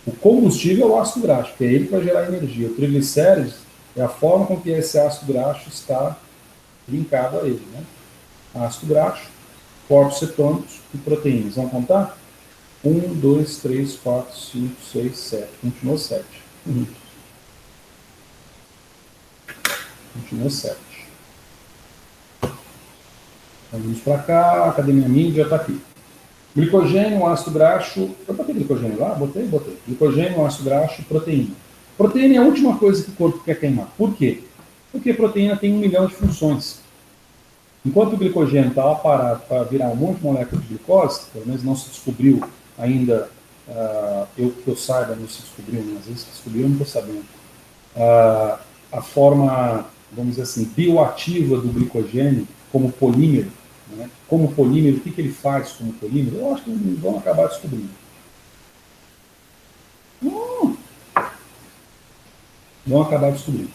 O combustível é o ácido graxo, que é ele que vai gerar energia. O triglicéridos é a forma com que esse ácido graxo está linkado a ele. Né? Ácido graxo, corpos cetônicos e proteínas. Vamos contar? 1, 2, 3, 4, 5, 6, 7. Continuou 7. Continua 7. Vamos para cá, cadê minha mídia? Já está aqui. Glicogênio, ácido graxo. Eu botei glicogênio lá? Botei. Glicogênio, ácido graxo, proteína. Proteína é a última coisa que o corpo quer queimar. Por quê? Porque a proteína tem 1 milhão de funções. Enquanto o glicogênio está lá parado para virar um monte de molécula de glicose, pelo menos não se descobriu ainda, que eu saiba, não se descobriu, mas às vezes se descobriu, eu não estou sabendo. A forma, vamos dizer assim, bioativa do glicogênio como polímero, né? Como polímero, o que ele faz como polímero, eu acho que vão acabar descobrindo. Vão acabar descobrindo.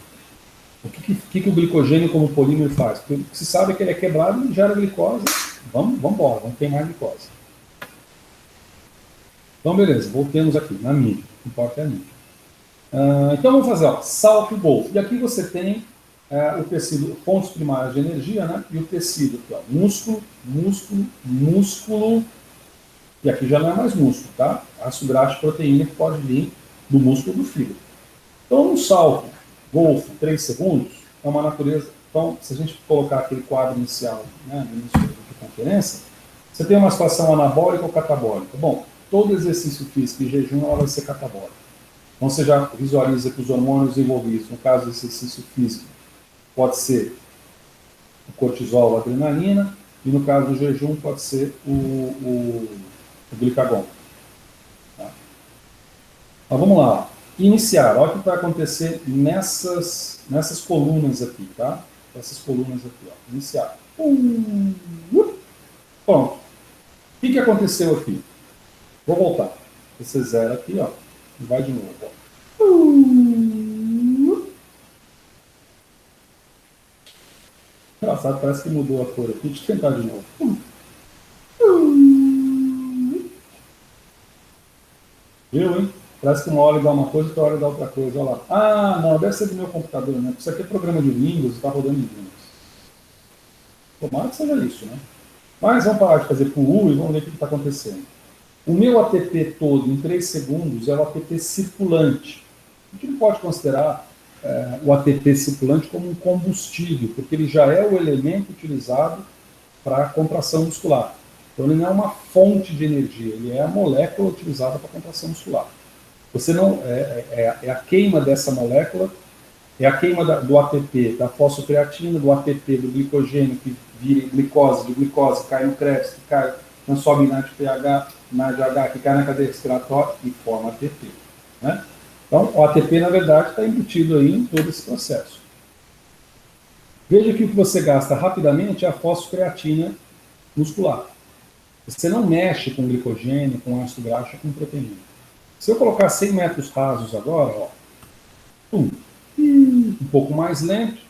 O que o glicogênio como polímero faz? Porque o que se sabe é que ele é quebrado e gera glicose. Vamos embora, vamos queimar glicose. Então, beleza, voltemos aqui, na mídia. O que importa é a mídia. Então vamos fazer, ó, salto Wolff. E aqui você tem o tecido, fontes primárias de energia, né? E o tecido aqui, ó, músculo, músculo, músculo. E aqui já não é mais músculo, tá? Ácido graxo, proteína que pode vir do músculo do fígado. Então, um salto Wolff, 3 segundos, é uma natureza. Então, se a gente colocar aquele quadro inicial, né, no início da conferência, você tem uma situação anabólica ou catabólica. Bom, todo exercício físico em jejum ela vai ser catabólica. Então, você já visualiza que os hormônios envolvidos, no caso do exercício físico, pode ser o cortisol, a adrenalina, e no caso do jejum pode ser o glicagon. Tá? Então, vamos lá. Iniciar. Olha o que vai acontecer nessas colunas aqui, tá? Essas colunas aqui, ó. Iniciar. Pronto. O que aconteceu aqui? Vou voltar. Você zera aqui, ó. E vai de novo, ó. Engraçado, parece que mudou a cor aqui. Deixa eu tentar de novo. Viu, hein? Parece que uma hora dá uma coisa e outra hora dá outra coisa. Olha lá. Ah, não, deve ser do meu computador, né? Isso aqui é programa de Windows e está rodando em Windows. Tomara que seja isso, né? Mas vamos parar de fazer por U e vamos ver o que está acontecendo. O meu ATP todo, em 3 segundos, é o ATP circulante. A gente não pode considerar o ATP circulante como um combustível, porque ele já é o elemento utilizado para a contração muscular. Então ele não é uma fonte de energia, ele é a molécula utilizada para a contração muscular. Você não é a queima dessa molécula, é a queima do ATP, da fosfocreatina, do ATP, do glicogênio, que vira glicose, de glicose cai no Krebs, que cai, transforma em NADPH, que cai na cadeia respiratória e forma ATP. Né? Então, o ATP, na verdade, está embutido aí em todo esse processo. Veja que o que você gasta rapidamente é a fosfocreatina muscular. Você não mexe com glicogênio, com ácido graxo, com proteína. Se eu colocar 100 metros rasos agora, ó, um pouco mais lento,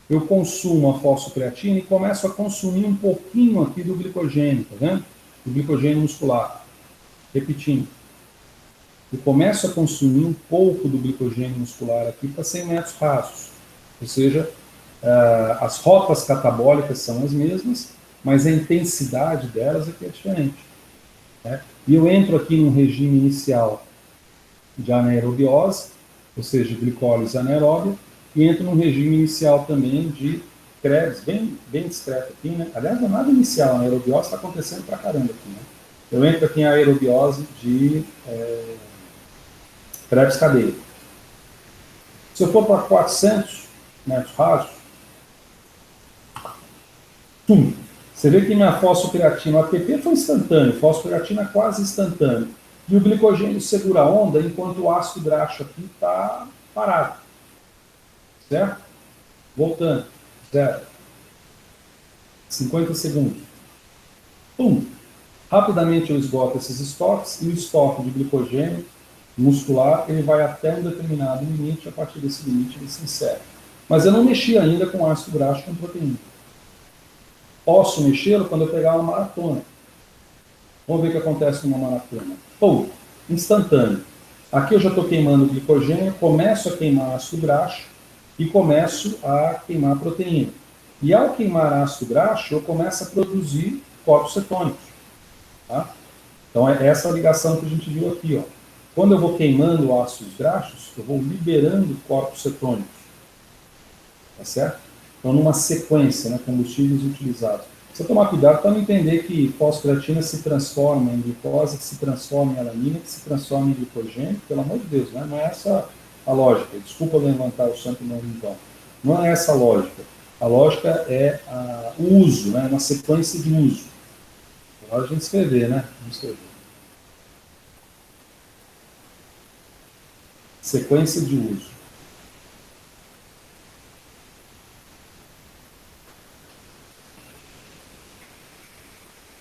eu consumo a fosfocreatina e começo a consumir um pouquinho aqui do glicogênio, tá vendo? Do glicogênio muscular. Repetindo. Eu começo a consumir um pouco do glicogênio muscular aqui para 100 metros rasos. Ou seja, as rotas catabólicas são as mesmas, mas a intensidade delas aqui é diferente. Né? E eu entro aqui num regime inicial de anaerobiose, ou seja, glicólise anaeróbia, e entro num regime inicial também de Krebs, bem discreto aqui, né? Aliás, não é nada inicial, a anaerobiose está acontecendo pra caramba aqui, né? Eu entro aqui em aerobiose de Krebs cadeia. Se eu for para 400 metros rasos, você vê que minha fosfocreatina, o ATP foi instantâneo, fosfocreatina quase instantâneo. E o glicogênio segura a onda enquanto o ácido graxo aqui está parado. Certo? Voltando. 0. 50 segundos. Rapidamente eu esgoto esses estoques e o estoque de glicogênio muscular ele vai até um determinado limite, a partir desse limite ele se encerra. Mas eu não mexi ainda com ácido graxo com proteína. Posso mexê-lo quando eu pegar uma maratona. Vamos ver o que acontece numa maratona. Instantâneo. Aqui eu já estou queimando glicogênio, começo a queimar ácido graxo e começo a queimar proteína. E ao queimar ácido graxo, eu começo a produzir corpos cetônicos. Tá? Então é essa a ligação que a gente viu aqui. Ó. Quando eu vou queimando ácidos graxos, eu vou liberando corpos cetônicos. Tá certo? Então, numa sequência, né, combustíveis utilizados. Você tomar cuidado para não entender que fosfocreatina se transforma em glicose, que se transforma em alanina, que se transforma em glicogênio, pelo amor de Deus, né? Não é essa a lógica. Desculpa levantar o santo nome então. Não é essa a lógica. A lógica é o uso, né? Uma sequência de uso. Agora a gente escrever, né? Vamos escrever. Sequência de uso.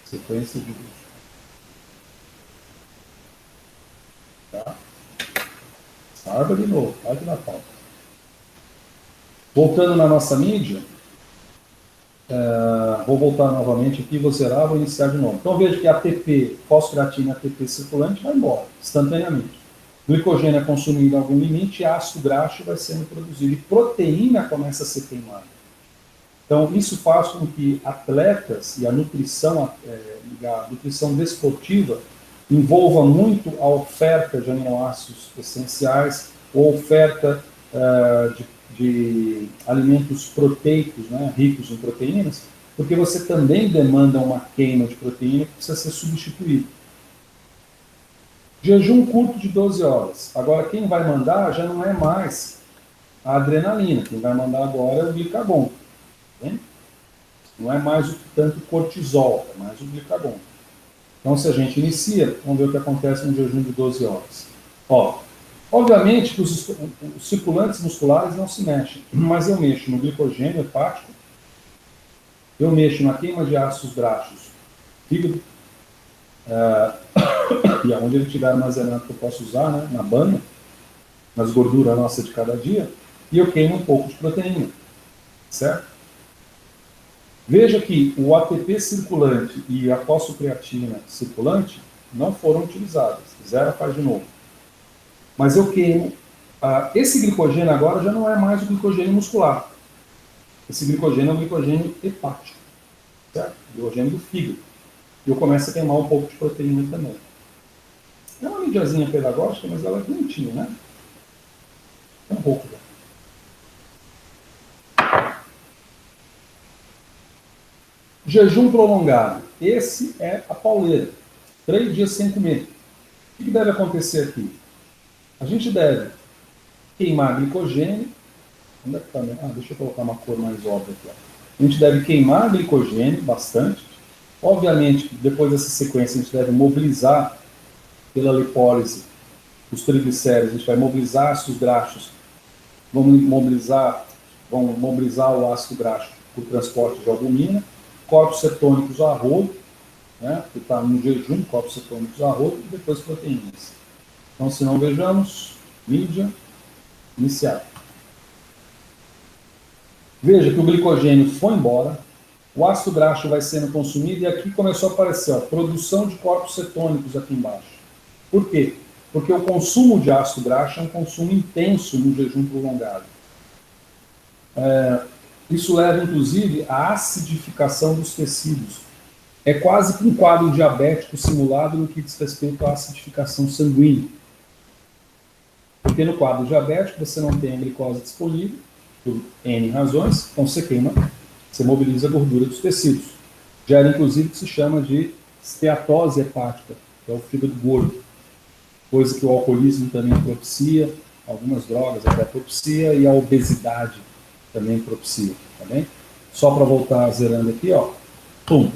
Sequência de uso. Tá? Salva de novo, vai que dá falta. Voltando na nossa mídia, vou voltar novamente aqui, vou zerar, vou iniciar de novo. Então veja que ATP, fosfocreatina ATP circulante vai embora, instantaneamente. Glicogênio é consumido em algum limite e ácido graxo vai sendo produzido. E proteína começa a ser queimada. Então, isso faz com que atletas e a nutrição desportiva envolva muito a oferta de aminoácidos essenciais ou oferta de alimentos proteicos, né, ricos em proteínas, porque você também demanda uma queima de proteína que precisa ser substituída. Jejum curto de 12 horas. Agora, quem vai mandar já não é mais a adrenalina. Quem vai mandar agora é o glicagon. Bem? Não é mais tanto cortisol, é mais o glicagon. Então, se a gente inicia, vamos ver o que acontece no jejum de 12 horas. Ó, obviamente que os circulantes musculares não se mexem, mas eu mexo no glicogênio hepático, eu mexo na queima de ácidos graxos, fígado, e aonde ele tiver armazenado que eu posso usar, né, na banha, nas gorduras nossas de cada dia, e eu queimo um pouco de proteína, certo? Veja que o ATP circulante e a fosfocreatina circulante não foram utilizadas. Zero faz de novo. Mas eu queimo. Esse glicogênio agora já não é mais o glicogênio muscular. Esse glicogênio é o glicogênio hepático. Certo? O glicogênio do fígado. E eu começo a queimar um pouco de proteína também. É uma mídiazinha pedagógica, mas ela é bonitinha, né? É um pouco. Jejum prolongado. Esse é a pauleira. 3 dias sem comer. O que deve acontecer aqui? A gente deve queimar glicogênio. Onde é que tá? Deixa eu colocar uma cor mais óbvia aqui. A gente deve queimar glicogênio bastante. Obviamente, depois dessa sequência, a gente deve mobilizar pela lipólise os triglicéridos. A gente vai mobilizar ácidos graxos. Vamos mobilizar o ácido graxo por transporte de albumina. Corpos cetônicos a rodo, né, que está no jejum, corpos cetônicos a rodo, e depois proteínas. Então, se não vejamos, mídia, iniciar. Veja que o glicogênio foi embora, o ácido graxo vai sendo consumido, e aqui começou a aparecer a produção de corpos cetônicos aqui embaixo. Por quê? Porque o consumo de ácido graxo é um consumo intenso no jejum prolongado. Isso leva, inclusive, à acidificação dos tecidos. É quase que um quadro diabético simulado no que diz respeito à acidificação sanguínea. Porque no quadro diabético você não tem a glicose disponível, por N razões, então você queima, você mobiliza a gordura dos tecidos. Gera, inclusive, o que se chama de esteatose hepática, que é o fígado gordo. Coisa que o alcoolismo também propicia, algumas drogas até propicia, e a obesidade também propicia, tá bem? Só para voltar zerando aqui, ó. Pum.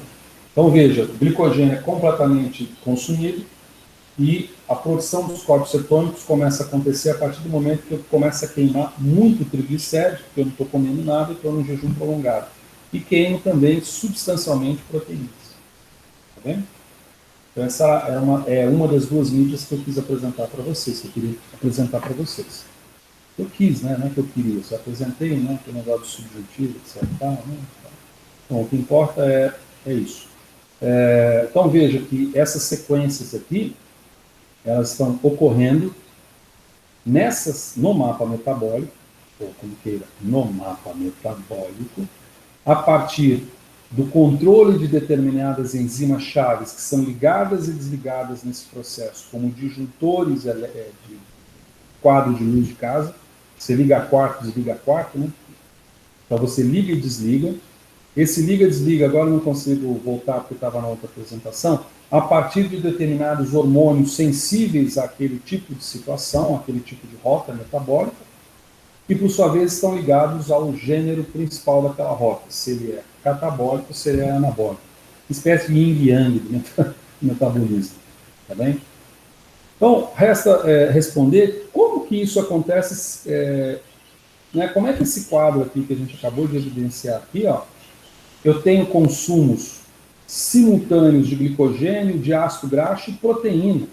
Então veja, o glicogênio é completamente consumido e a produção dos corpos cetônicos começa a acontecer a partir do momento que eu começo a queimar muito triglicéridos, porque eu não estou comendo nada e estou num jejum prolongado. E queimo também substancialmente proteínas. Tá bem? Então essa é uma das duas mídias que eu quis apresentar para vocês, que eu queria apresentar para vocês. Eu quis, né? Não é que eu queria, só apresentei, né? Que negócio subjetivo, etc. Né? Então, o que importa é isso. Então, veja que essas sequências aqui, elas estão ocorrendo no mapa metabólico, ou como queira, no mapa metabólico, a partir do controle de determinadas enzimas chaves que são ligadas e desligadas nesse processo, como disjuntores de quadro de luz de casa. Você liga quarto, desliga quarto, né? Então você liga e desliga. Esse liga e desliga, agora eu não consigo voltar porque estava na outra apresentação, a partir de determinados hormônios sensíveis àquele tipo de situação, àquele tipo de rota metabólica, que por sua vez estão ligados ao gênero principal daquela rota, se ele é catabólico ou se ele é anabólico. Espécie de yin e yang de metabolismo. Tá bem? Então, resta responder como que isso acontece, né, como é que esse quadro aqui que a gente acabou de evidenciar aqui, ó, eu tenho consumos simultâneos de glicogênio, de ácido graxo e proteína.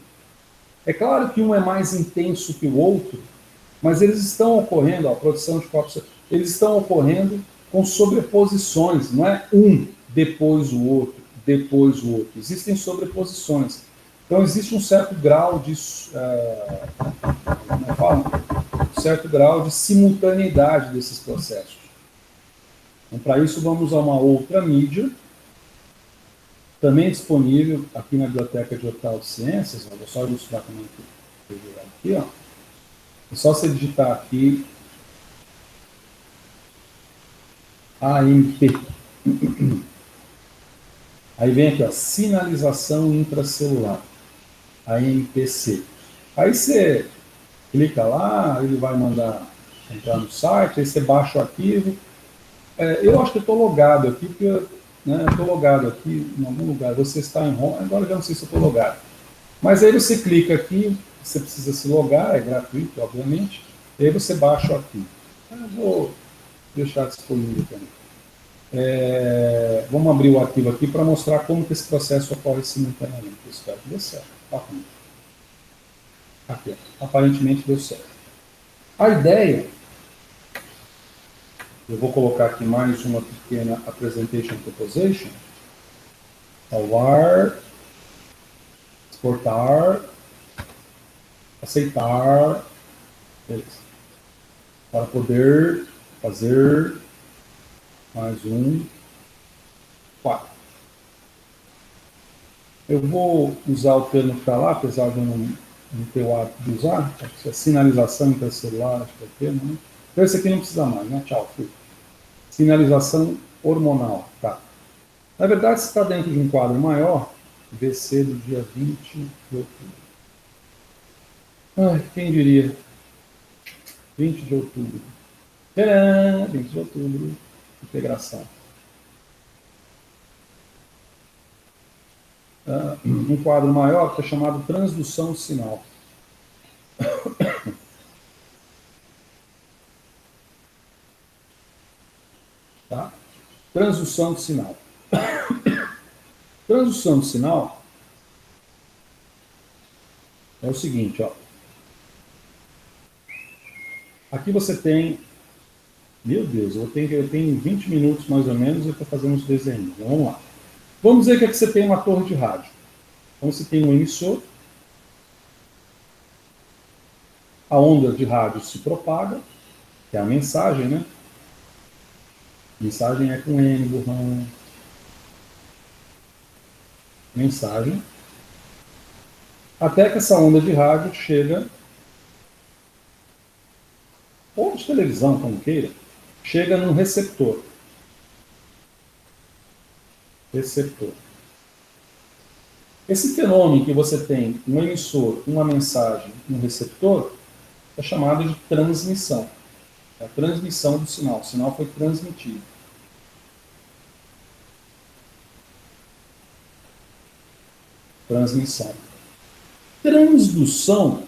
É claro que um é mais intenso que o outro, mas eles estão ocorrendo, a produção de corpos, eles estão ocorrendo com sobreposições, não é um depois o outro, depois o outro. Existem sobreposições. Então, existe um certo grau de, como é que fala? Um certo grau de simultaneidade desses processos. Então, para isso, vamos a uma outra mídia, também disponível aqui na Biblioteca Digital de Ciências. Vou só ilustrar como é que aqui, ó. É só você digitar aqui AMP. Aí vem aqui, ó, sinalização intracelular, AMPC. Aí você clica lá, ele vai mandar entrar no site, aí você baixa o arquivo. Eu acho que eu estou logado aqui, porque eu estou logado aqui em algum lugar. Você está em home, agora eu já não sei se eu estou logado. Mas aí você clica aqui, você precisa se logar, é gratuito, obviamente, e aí você baixa o arquivo. Eu vou deixar disponível também. Vamos abrir o arquivo aqui para mostrar como que esse processo ocorre simultaneamente. Eu espero que dê certo. Aqui, ó. Aparentemente deu certo. A ideia, eu vou colocar aqui mais uma pequena apresentation proposition. Salvar, exportar, aceitar, beleza. Para poder fazer mais um 4. Eu vou usar o termo que está lá, apesar de eu não ter o hábito de usar. Acho que é sinalização intracelular, acho que é o termo, né? Então esse aqui não precisa mais, né? Tchau, fui. Sinalização hormonal, tá. Na verdade, se está dentro de um quadro maior, VC do dia 20 de outubro. Ai, quem diria? 20 de outubro. Tcharam! 20 de outubro. Integração. Um quadro maior que é chamado transdução de sinal. Tá? Transdução de sinal. Transdução de sinal é o seguinte, ó. Aqui você tem, meu Deus, eu tenho 20 minutos mais ou menos e estou fazendo uns desenhos. Então, vamos lá. Vamos dizer que aqui você tem uma torre de rádio. Então você tem um emissor, a onda de rádio se propaga, que é a mensagem, né? Mensagem é com N, burrão. Mensagem. Até que essa onda de rádio chega, ou de televisão, como queira, chega num receptor. Receptor. Esse fenômeno que você tem um emissor, uma mensagem, um receptor, é chamado de transmissão. É a transmissão do sinal. O sinal foi transmitido. Transmissão. Transdução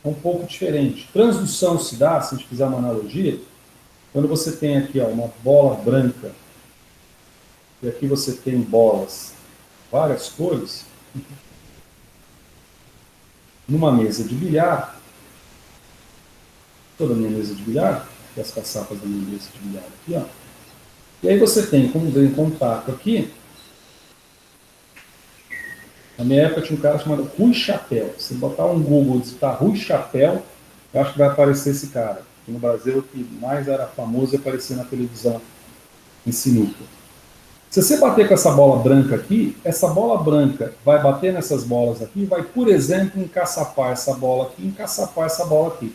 é um pouco diferente. Transdução se dá, se a gente fizer uma analogia, quando você tem aqui, ó, uma bola branca, e aqui você tem bolas, várias cores, numa mesa de bilhar, toda a minha mesa de bilhar, que as caçapas da minha mesa de bilhar aqui, ó, e aí você tem, como vem em contato aqui, na minha época tinha um cara chamado Rui Chapéu. Se botar um Google e digitar Rui Chapéu, eu acho que vai aparecer esse cara. Aqui no Brasil, o que mais era famoso é aparecer na televisão, em sinuca. Se você bater com essa bola branca aqui, essa bola branca vai bater nessas bolas aqui e vai, por exemplo, encaçapar essa bola aqui, encaçapar essa bola aqui.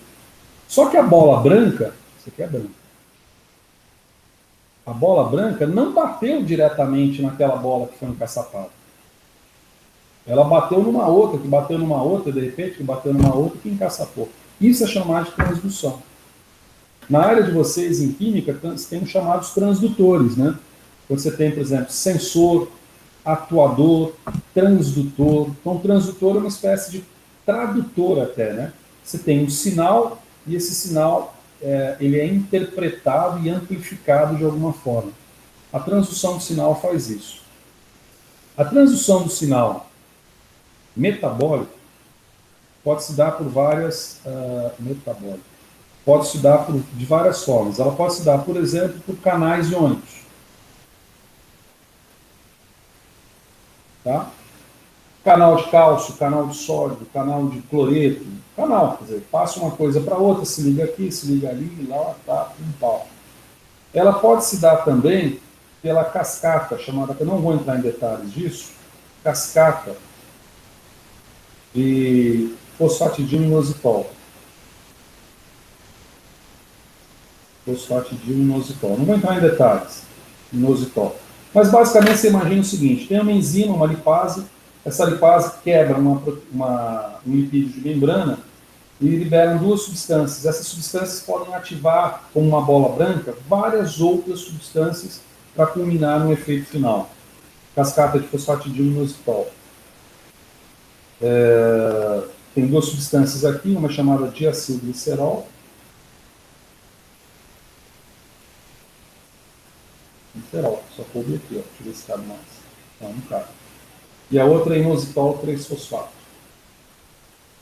Só que a bola branca, isso aqui é branca, a bola branca não bateu diretamente naquela bola que foi encaçapada. Ela bateu numa outra, que bateu numa outra, de repente, que bateu numa outra, que encaçapou. Isso é chamado de transdução. Na área de vocês, em química, tem os chamados transdutores, né? Você tem, por exemplo, sensor, atuador, transdutor. Então, transdutor é uma espécie de tradutor até, né? Você tem um sinal e esse sinal ele é interpretado e amplificado de alguma forma. A transdução do sinal faz isso. A transdução do sinal metabólico pode se dar por várias pode se dar de várias formas. Ela pode se dar, por exemplo, por canais iônicos. Tá? Canal de cálcio, canal de sódio, canal de cloreto, canal, quer dizer, passa uma coisa para outra, se liga aqui, se liga ali, lá, tá, um pau. Ela pode se dar também pela cascata, chamada, que eu não vou entrar em detalhes disso, cascata de fosfatidil-inositol. Fosfatidil-inositol. Não vou entrar em detalhes, inositol. Mas basicamente você imagina o seguinte, tem uma enzima, uma lipase, essa lipase quebra um lipídio de membrana e liberam duas substâncias. Essas substâncias podem ativar, como uma bola branca, várias outras substâncias para culminar no efeito final. Cascata de fosfatidil-inositol. Tem duas substâncias aqui, uma chamada diacilglicerol. Glicerol, só coube aqui, ó. Deixa eu ver se cabe mais. Não, não cabe. E a outra é inositol 3-fosfato.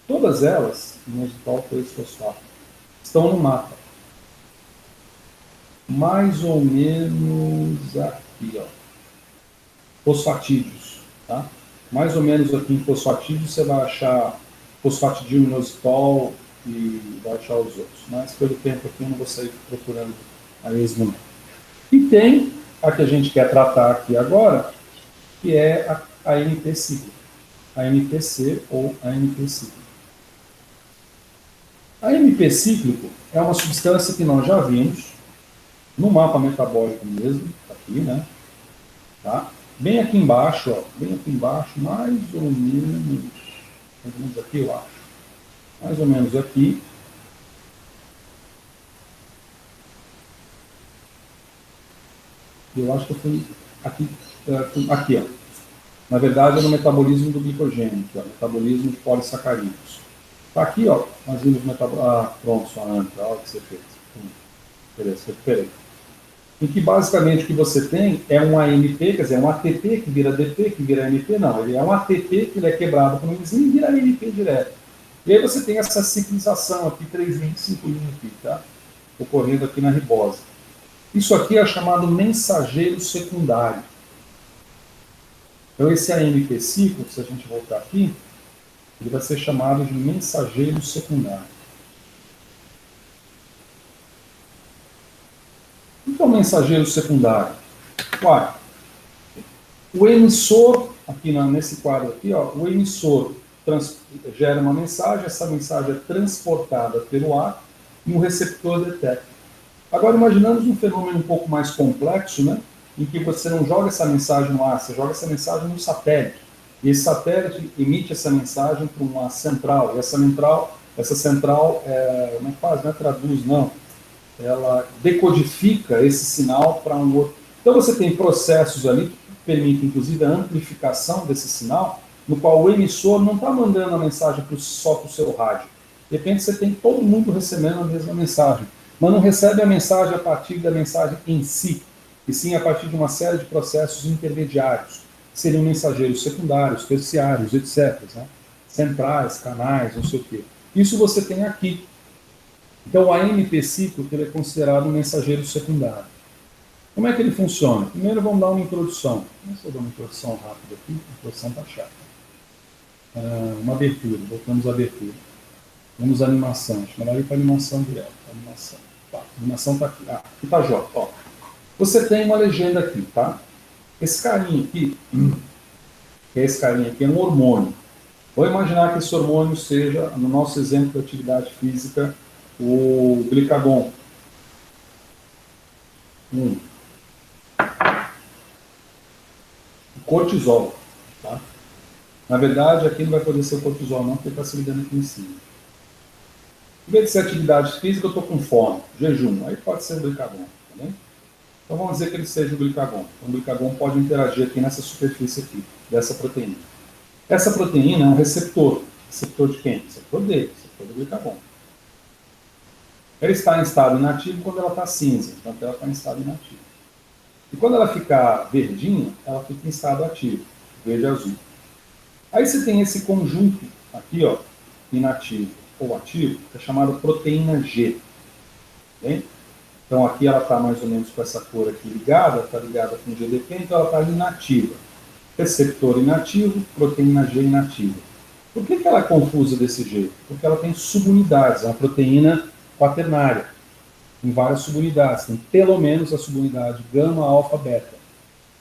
Todas elas, inositol 3-fosfato, estão no mapa. Mais ou menos aqui, ó. Fosfatídeos, tá? Mais ou menos aqui em fosfatídeos você vai achar fosfatidil, inositol e vai achar os outros. Mas pelo tempo aqui eu não vou sair procurando a esmo. E tem a que a gente quer tratar aqui agora, que é a ANP cíclica. A ANPC ou ANP cíclico. A ANP cíclico é uma substância que nós já vimos no mapa metabólico mesmo, aqui, né? Tá? Bem aqui embaixo, ó, bem aqui embaixo, mais ou menos aqui, eu acho. Mais ou menos aqui. Eu acho que eu fui aqui, ó. Na verdade, é no metabolismo do glicogênio, aqui, ó, metabolismo de polissacarídeos. Está aqui, ó, nós vimos o metabolismo. Ah, pronto, sua anta, olha o que você fez. Beleza, recuperei. Em que basicamente o que você tem é um AMP, quer dizer, um ATP que vira DP, que vira AMP, não. Ele é um ATP que ele é quebrado por um enzima e vira AMP direto. E aí você tem essa ciclização aqui, 3 linhas, 5 linhas aqui, tá? Ocorrendo aqui na ribose. Isso aqui é chamado mensageiro secundário. Então esse AMP ciclo, se a gente voltar aqui, ele vai ser chamado de mensageiro secundário. Então, mensageiro secundário. Uai, o emissor, aqui nesse quadro aqui, ó, o emissor gera uma mensagem, essa mensagem é transportada pelo ar e o receptor detecta. Agora, imaginamos um fenômeno um pouco mais complexo, né, em que você não joga essa mensagem no ar, você joga essa mensagem no satélite. E esse satélite emite essa mensagem para uma central. E essa central, como é que faz? Não é traduz, não. Ela decodifica esse sinal para um outro. Então você tem processos ali que permitem, inclusive, a amplificação desse sinal, no qual o emissor não está mandando a mensagem só para o seu rádio. De repente você tem todo mundo recebendo a mesma mensagem, mas não recebe a mensagem a partir da mensagem em si, e sim a partir de uma série de processos intermediários, que seriam mensageiros secundários, terciários, etc. Né? Centrais, canais, não sei o quê. Isso você tem aqui. Então, o AMP cíclico ele é considerado um mensageiro secundário. Como é que ele funciona? Primeiro, vamos dar uma introdução. Deixa eu dar uma introdução rápida aqui. A introdução está chata. Uma abertura. Voltamos à abertura. Vamos à animação. Acho melhor ir para a animação direto. Animação. Tá. A animação está aqui. Ah, aqui está J. Ó. Você tem uma legenda aqui, tá? Esse carinha aqui, é um hormônio. Vou imaginar que esse hormônio seja, no nosso exemplo de atividade física, o glicagon. O cortisol. Tá? Na verdade, aqui não vai poder ser o cortisol, não, porque está se ligando aqui em cima. Em vez de ser atividade física, eu estou com fome, jejum. Aí pode ser o glicagon. Tá bem? Então vamos dizer que ele seja o glicagon. Então, o glicagon pode interagir aqui nessa superfície aqui, dessa proteína. Essa proteína é um receptor. Receptor de quem? Receptor dele, receptor do glicagon. Ela está em estado inativo quando ela está cinza, então ela está em estado inativo. E quando ela ficar verdinha, ela fica em estado ativo, verde e azul. Aí você tem esse conjunto aqui, ó, inativo ou ativo, que é chamado proteína G. Bem? Então aqui ela está mais ou menos com essa cor aqui ligada, está ligada com GDP, então ela está inativa. receptor inativo, proteína G inativa. Por que ela é confusa desse jeito? Porque ela tem subunidades, é uma proteína quaternária, em várias subunidades. Tem pelo menos a subunidade gama, alfa, beta,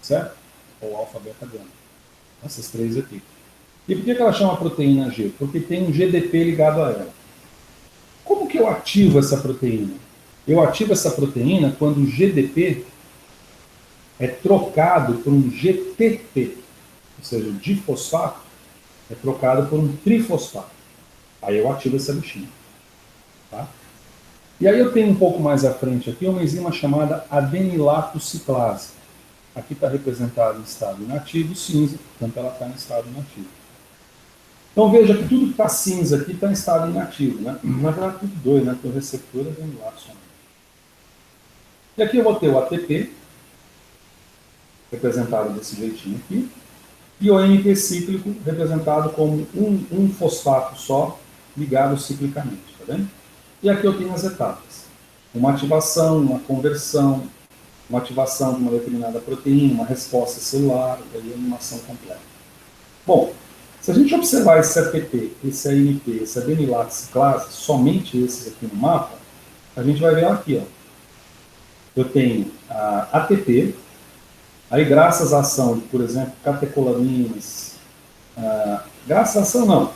certo? Ou alfa, beta, gama. Essas três aqui. E por que ela chama proteína G? Porque tem um GDP ligado a ela. Como que eu ativo essa proteína? Eu ativo essa proteína quando o GDP é trocado por um GTP, ou seja, o difosfato é trocado por um trifosfato. Aí eu ativo essa bichinha. Tá? E aí eu tenho um pouco mais à frente aqui uma enzima chamada adenilatociclase. Aqui está representado em estado inativo, cinza, portanto ela está em estado inativo. Então veja que tudo que está cinza aqui está em estado inativo, né? Na verdade tudo dois, né? Porque o receptor é adenilato somente. E aqui eu vou ter o ATP, representado desse jeitinho aqui, e o AMP cíclico, representado como um fosfato só, ligado ciclicamente, tá vendo? E aqui eu tenho as etapas. Uma ativação, uma conversão, uma ativação de uma determinada proteína, uma resposta celular, e aí a animação completa. Bom, se a gente observar esse ATP, esse AMP, esse adenilatociclase, somente esses aqui no mapa, a gente vai ver aqui, ó. Eu tenho a ATP, aí graças à ação de, por exemplo, catecolaminas, graças à ação não,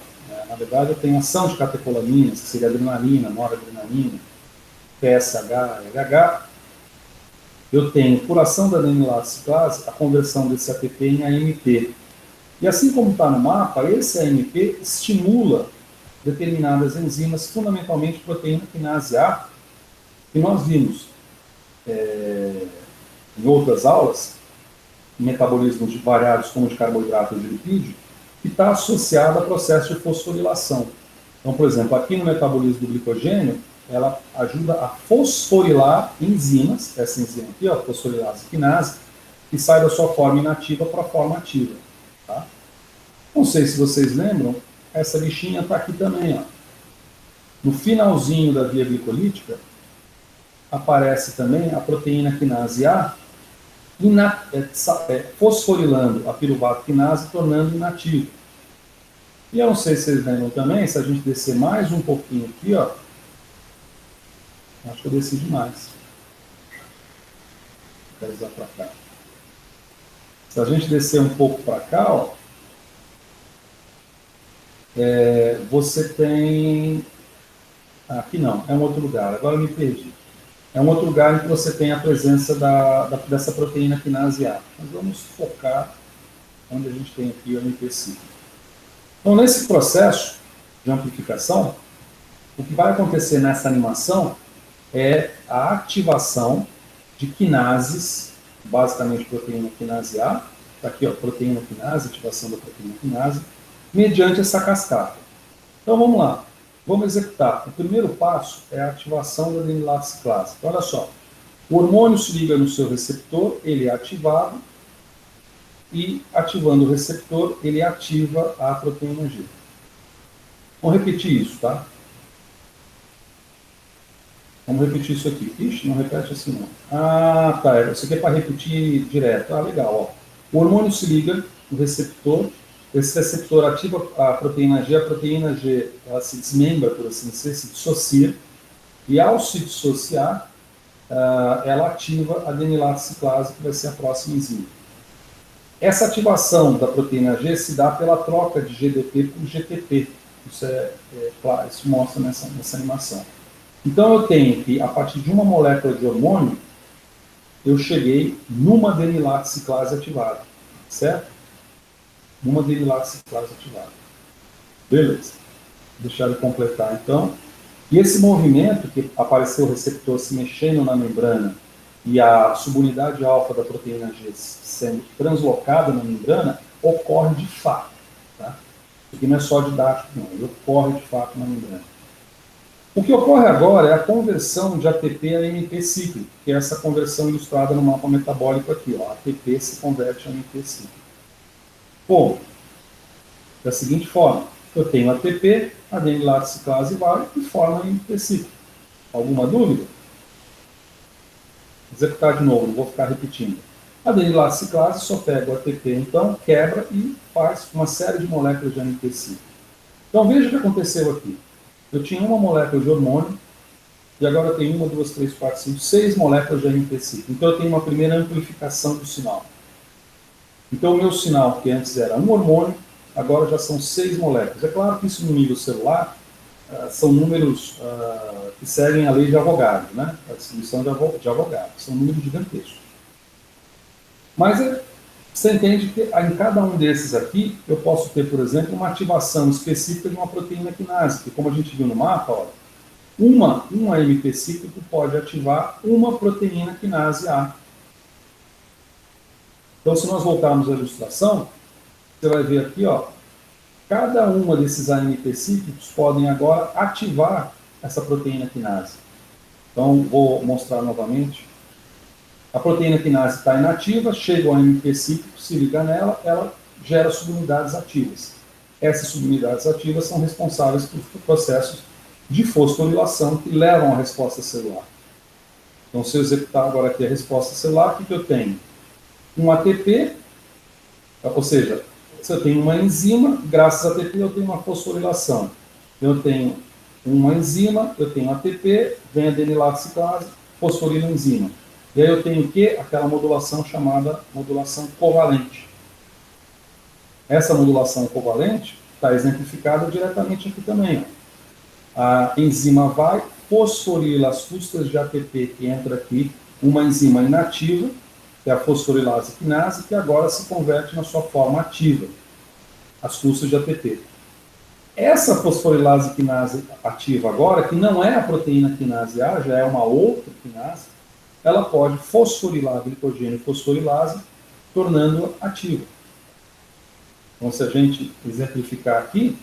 na verdade eu tenho ação de catecolaminas, que seria adrenalina, noradrenalina, PSH, LH, eu tenho, por ação da adenilatociclase, a conversão desse ATP em AMP. E assim como está no mapa, esse AMP estimula determinadas enzimas, fundamentalmente proteína quinase A, que nós vimos em outras aulas, em metabolismos variados como de carboidrato ou de lipídio, que está associado a processo de fosforilação. Então, por exemplo, aqui no metabolismo do glicogênio, ela ajuda a fosforilar enzimas, essa enzima aqui, ó, fosforilase quinase, que sai da sua forma inativa para a forma ativa. Tá? Não sei se vocês lembram, essa bichinha está aqui também. Ó. No finalzinho da via glicolítica, aparece também a proteína quinase A, fosforilando a piruvato quinase, tornando inativo. E eu não sei se vocês lembram também, se a gente descer mais um pouquinho aqui, ó, acho que eu desci demais. Vou usar para cá. Se a gente descer um pouco para cá, ó, você tem... Aqui não, é um outro lugar, agora eu me perdi. É um outro lugar em que você tem a presença dessa proteína quinase A. Mas vamos focar onde a gente tem aqui o AMP cíclico. Então, nesse processo de amplificação, o que vai acontecer nessa animação é a ativação de quinases, basicamente proteína quinase A, está aqui, ó, proteína quinase, ativação da proteína quinase, mediante essa cascata. Então, vamos lá. Vamos executar. O primeiro passo é a ativação da adenilatociclase. Então, olha só. O hormônio se liga no seu receptor, ele é ativado, e ativando o receptor, ele ativa a proteína G. Vamos repetir isso, tá? Vamos repetir isso aqui. Ixi, não repete assim não. Ah, tá. Isso aqui é para repetir direto. Ah, legal. Ó. O hormônio se liga no receptor, esse receptor ativa a proteína G ela se desmembra, por assim dizer, se dissocia, e ao se dissociar, ela ativa a adenilatociclase, que vai ser a próxima enzima. Essa ativação da proteína G se dá pela troca de GDP por GTP. Isso claro, isso mostra nessa animação. Então eu tenho que, a partir de uma molécula de hormônio, eu cheguei numa adenilatociclase ativada, certo? Numa adenilatociclase ativada. Beleza. Deixar eu completar então. E esse movimento, que apareceu o receptor se mexendo na membrana e a subunidade alfa da proteína G sendo translocada na membrana, ocorre de fato. Tá? Isso aqui não é só didático, não. Ele ocorre de fato na membrana. O que ocorre agora é a conversão de ATP a AMP cíclico, que é essa conversão ilustrada no mapa metabólico aqui. Ó. ATP se converte a AMP cíclico. Bom, da seguinte forma, eu tenho ATP, a adenilatociclase vai e forma AMP cíclico. Alguma dúvida? Vou executar de novo, não vou ficar repetindo. A denilase ciclase só pega o ATP, então, quebra e faz uma série de moléculas de AMP5. Então, veja o que aconteceu aqui. Eu tinha uma molécula de hormônio, e agora eu tenho 1, 2, 3, 4, 5, 6 moléculas de AMP5. Então, eu tenho uma primeira amplificação do sinal. Então, o meu sinal, que antes era um hormônio, agora já são 6 moléculas. É claro que isso no nível celular são números que seguem a lei de Avogadro, né? A distribuição de Avogadro. São números gigantescos. Mas você entende que em cada um desses aqui, eu posso ter, por exemplo, uma ativação específica de uma proteína quinase, que como a gente viu no mapa, olha, um AMP cíclico pode ativar uma proteína quinase A. Então, se nós voltarmos à ilustração, você vai ver aqui, ó, cada uma desses AMP cíclicos podem agora ativar essa proteína quinase. Então, vou mostrar novamente. A proteína quinase está inativa, chega ao AMP cíclico, se liga nela, ela gera subunidades ativas. Essas subunidades ativas são responsáveis por processos de fosforilação que levam à resposta celular. Então, se eu executar agora aqui a resposta celular, o que eu tenho? Um ATP, ou seja, se eu tenho uma enzima, graças a ATP eu tenho uma fosforilação. Eu tenho uma enzima, eu tenho ATP, vem a denilase ciclase, fosforila a enzima. E aí eu tenho o quê? Aquela modulação chamada modulação covalente. Essa modulação covalente está exemplificada diretamente aqui também. Ó. A enzima vai, fosforila as custas de ATP que entra aqui, uma enzima inativa, que é a fosforilase quinase, que agora se converte na sua forma ativa, as custas de ATP. Essa fosforilase quinase ativa agora, que não é a proteína quinase A, já é uma outra quinase, ela pode fosforilar glicogênio e fosforilase, tornando-a ativa. Então, se a gente exemplificar aqui,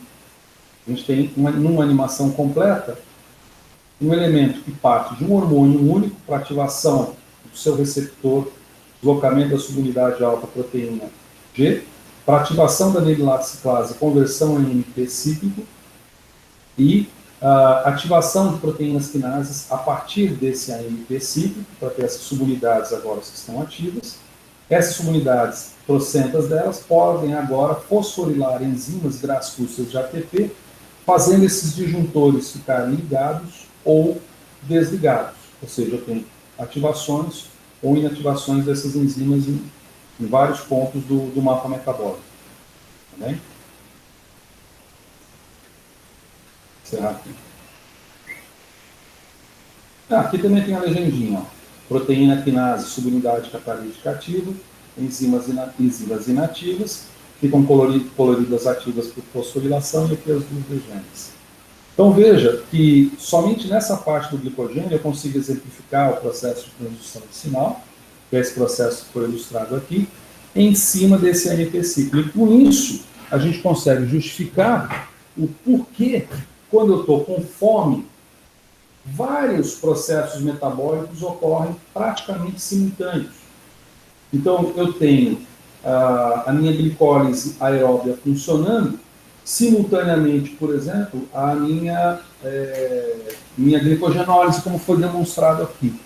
a gente tem, numa animação completa, um elemento que parte de um hormônio único para ativação do seu receptor, deslocamento da subunidade alfa proteína G, para ativação da denilase ciclase, conversão em AMP cíclico e ativação de proteínas quinases a partir desse AMP cíclico, para ter essas subunidades agora que estão ativas. Essas subunidades, trocentas delas, podem agora fosforilar enzimas grascustas de ATP, fazendo esses disjuntores ficarem ligados ou desligados. Ou seja, eu tenho ativações ou inativações dessas enzimas em vários pontos do mapa metabólico. Tá bem? Encerrar aqui. Aqui também tem a legendinha. Ó. Proteína quinase, subunidade catalítica ativa, enzimas inativas, ficam coloridas ativas por fosforilação e aqui as duas genes. Então veja que somente nessa parte do glicogênio eu consigo exemplificar o processo de transição de sinal, que é esse processo que foi ilustrado aqui, em cima desse AMP cíclico. E com isso, a gente consegue justificar o porquê, quando eu estou com fome, vários processos metabólicos ocorrem praticamente simultâneos. Então, eu tenho a minha glicólise aeróbia funcionando, simultaneamente, por exemplo, a minha glicogenólise, como foi demonstrado aqui.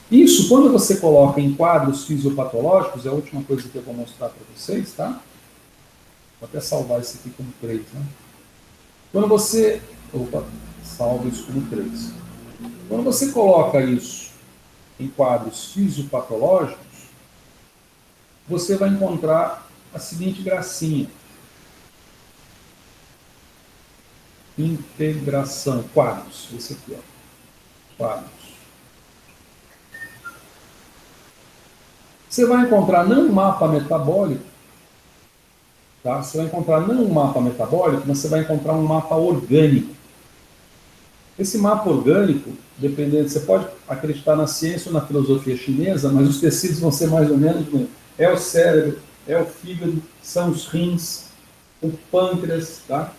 Isso, quando você coloca em quadros fisiopatológicos, é a última coisa que eu vou mostrar para vocês, tá? Vou até salvar isso aqui como 3, né? Quando você... Opa, salvo isso como 3. Quando você coloca isso em quadros fisiopatológicos, você vai encontrar a seguinte gracinha. Integração, quadros, esse aqui, ó. Quadros. Você vai encontrar não um mapa metabólico, tá? Você vai encontrar não um mapa metabólico, mas você vai encontrar um mapa orgânico. Esse mapa orgânico, dependendo, você pode acreditar na ciência ou na filosofia chinesa, mas os tecidos vão ser mais ou menos, é o cérebro, é o fígado, são os rins, o pâncreas, tá?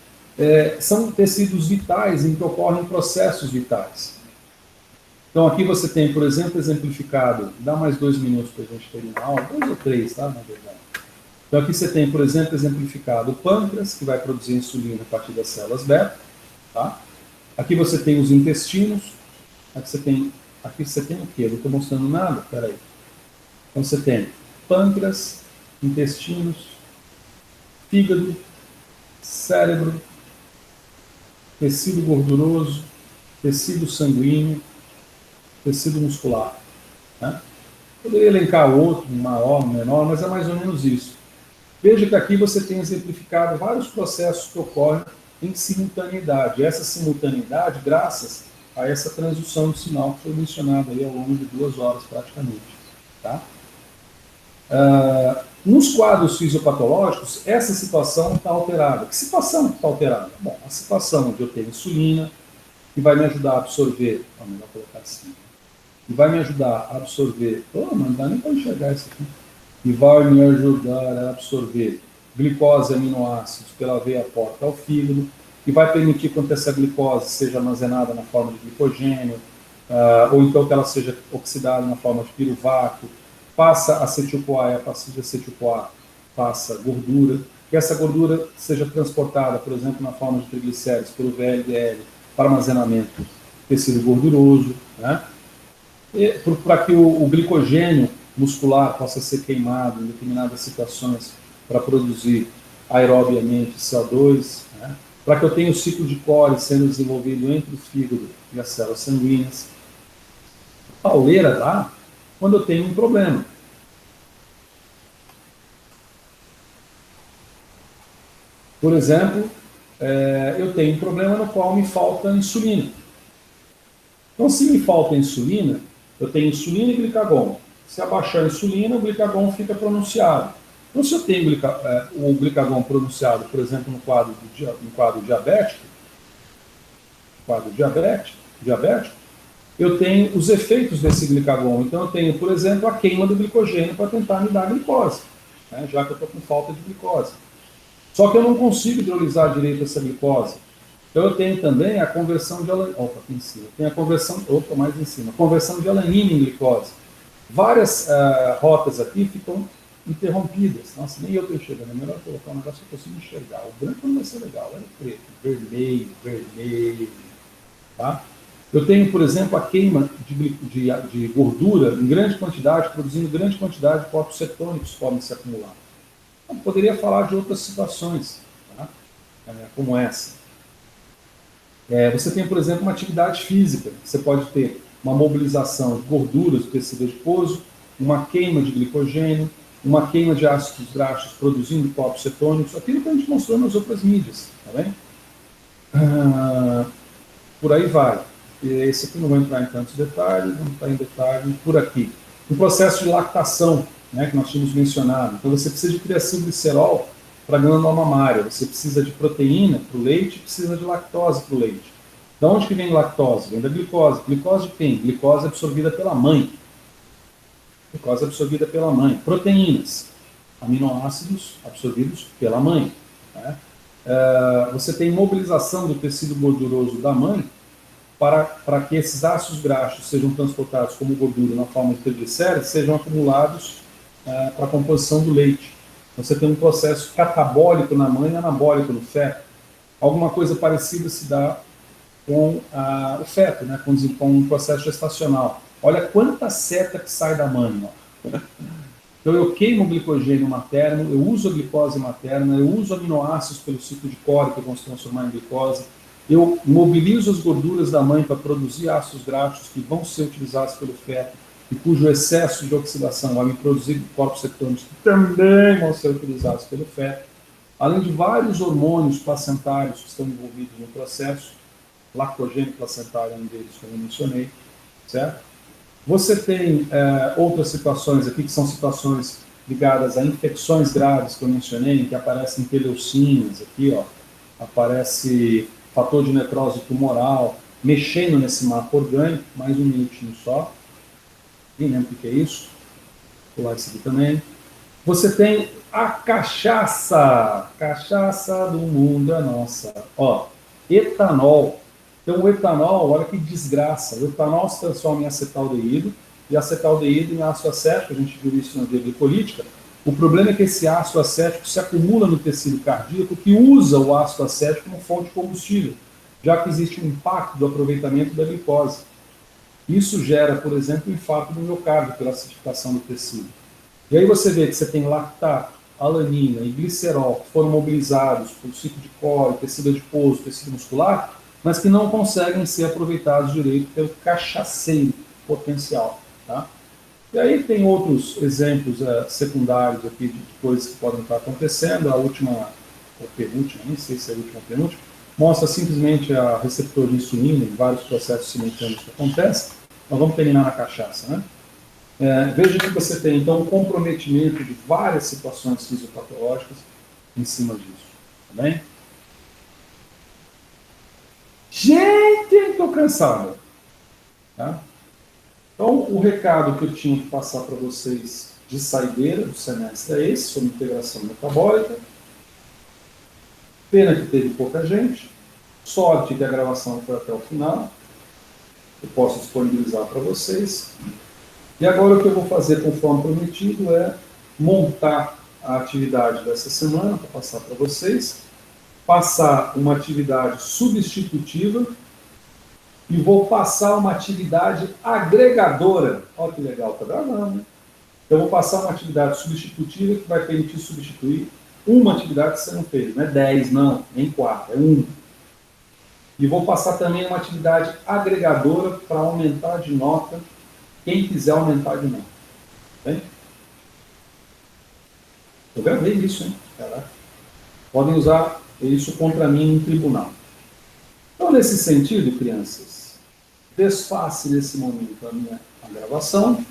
São tecidos vitais em que ocorrem processos vitais. Então aqui você tem, por exemplo, exemplificado, dá mais 2 minutos para a gente terminar a aula, 2 ou 3, tá, na verdade. Então aqui você tem, por exemplo, exemplificado o pâncreas, que vai produzir insulina a partir das células beta, tá? Aqui você tem os intestinos, aqui você tem o quê? Eu não estou mostrando nada? Espera aí. Então você tem pâncreas, intestinos, fígado, cérebro, tecido gorduroso, tecido sanguíneo, tecido muscular. Né? Poderia elencar outro, maior, menor, mas é mais ou menos isso. Veja que aqui você tem exemplificado vários processos que ocorrem em simultaneidade. Essa simultaneidade, graças a essa transição de sinal que foi mencionada aí ao longo de 2 horas praticamente. Tá? Nos quadros fisiopatológicos, essa situação está alterada. Que situação está alterada? Bom, a situação onde eu tenho insulina, que vai me ajudar a absorver, melhor colocar assim, que vai me ajudar a absorver, não dá nem para enxergar isso aqui, que vai me ajudar a absorver glicose e aminoácidos pela veia porta ao fígado, que vai permitir que essa glicose seja armazenada na forma de glicogênio, ou então que ela seja oxidada na forma de piruvato, passa acetil-CoA e a partir de acetil-CoA passa gordura, que essa gordura seja transportada, por exemplo, na forma de triglicéridos pelo VLDL para armazenamento tecido gorduroso, né? Para que o glicogênio muscular possa ser queimado em determinadas situações para produzir aerobiamente CO2, né? Para que eu tenha o ciclo de Cori sendo desenvolvido entre o fígado e as células sanguíneas. A pauleira dá quando eu tenho um problema. Por exemplo, eu tenho um problema no qual me falta insulina. Então, se me falta insulina, eu tenho insulina e glicagon. Se abaixar a insulina, o glicagon fica pronunciado. Então, se eu tenho o glicagon pronunciado, por exemplo, no quadro diabético, eu tenho os efeitos desse glicagon. Então, eu tenho, por exemplo, a queima do glicogênio para tentar me dar glicose, né, já que eu estou com falta de glicose. Só que eu não consigo hidrolisar direito essa glicose. Então, eu tenho também a conversão de alanina. Opa, aqui em cima. Tem a conversão, mais em cima. Conversão de alanina em glicose. Várias rotas aqui ficam interrompidas. Nossa, nem eu estou enxergando. É melhor colocar um negócio que eu consigo enxergar. O branco não vai ser legal. Olha o preto. Vermelho. Tá? Eu tenho, por exemplo, a queima de gordura em grande quantidade, produzindo grande quantidade de corpos cetônicos que podem se acumular. Eu poderia falar de outras situações, tá? Como essa. Você tem, por exemplo, uma atividade física. Você pode ter uma mobilização de gorduras do tecido adiposo, uma queima de glicogênio, uma queima de ácidos graxos produzindo corpos cetônicos, aquilo que a gente mostrou nas outras mídias. Tá bem? Por aí vai. Esse aqui não vou entrar em tantos detalhes, vamos entrar em detalhes por aqui. O processo de lactação, né, que nós tínhamos mencionado. Então, você precisa de triacilglicerol para a glândula mamária, você precisa de proteína para o leite, precisa de lactose para o leite. De onde que vem lactose? Vem da glicose. Glicose de quem? Glicose absorvida pela mãe. Glicose absorvida pela mãe. Proteínas, aminoácidos absorvidos pela mãe. Né? Você tem mobilização do tecido gorduroso da mãe para que esses ácidos graxos sejam transportados como gordura na forma de triglicéridos, sejam acumulados para a composição do leite. Você tem um processo catabólico na mãe e anabólico no feto. Alguma coisa parecida se dá com o feto, né, com um processo gestacional. Olha quanta seta que sai da mãe. Ó. Então eu queimo o glicogênio materno, eu uso a glicose materna, eu uso aminoácidos pelo ciclo de Cori que vão se transformar em glicose, eu mobilizo as gorduras da mãe para produzir ácidos graxos que vão ser utilizados pelo feto e cujo excesso de oxidação vai me produzir corpos cetônicos que também vão ser utilizados pelo feto, além de vários hormônios placentários que estão envolvidos no processo, lactogênio placentário é um deles, como eu mencionei, certo? Você tem outras situações aqui, que são situações ligadas a infecções graves que eu mencionei, que aparecem peleucinas aqui, ó, aparece fator de necrose tumoral, mexendo nesse mapa orgânico, mais um minutinho só. Nem lembro o que é isso. Vou pular isso aqui também. Você tem a cachaça. Cachaça do mundo é nossa. Ó, etanol. Então, o etanol, olha que desgraça. O etanol se transforma em acetaldeído, e acetaldeído em ácido acético, a gente viu isso na via glicolítica. O problema é que esse ácido acético se acumula no tecido cardíaco, que usa o ácido acético como fonte de combustível, já que existe um impacto do aproveitamento da glicose. Isso gera, por exemplo, o infarto do miocárdio pela acidificação do tecido. E aí você vê que você tem lactato, alanina e glicerol que foram mobilizados por ciclo de Cori, tecido adiposo, tecido muscular, mas que não conseguem ser aproveitados direito pelo cachaceiro potencial. Tá? E aí tem outros exemplos secundários aqui de coisas que podem estar acontecendo. A última, ou penúltima, nem sei se é a última ou penúltima, mostra simplesmente a receptor de insulina e vários processos simultâneos que acontecem. Nós vamos terminar na cachaça, né? Veja que você tem, então, um comprometimento de várias situações fisiopatológicas em cima disso. Tá bem? Gente, estou cansado. Tá? Então, o recado que eu tinha que passar para vocês de saideira do semestre é esse, sobre integração metabólica. Pena que teve pouca gente. Sorte que a gravação foi até o final. Eu posso disponibilizar para vocês. E agora o que eu vou fazer, conforme prometido, é montar a atividade dessa semana, para passar para vocês, passar uma atividade substitutiva e vou passar uma atividade agregadora. Olha que legal, tá gravando, né? Eu vou passar uma atividade substitutiva que vai permitir substituir uma atividade que você não fez. Não é 10, não, nem 4, é 1. E vou passar também uma atividade agregadora para aumentar de nota quem quiser aumentar de nota. Bem? Eu gravei isso, hein? Caraca. Podem usar isso contra mim em tribunal. Então, nesse sentido, crianças, desface nesse momento a minha gravação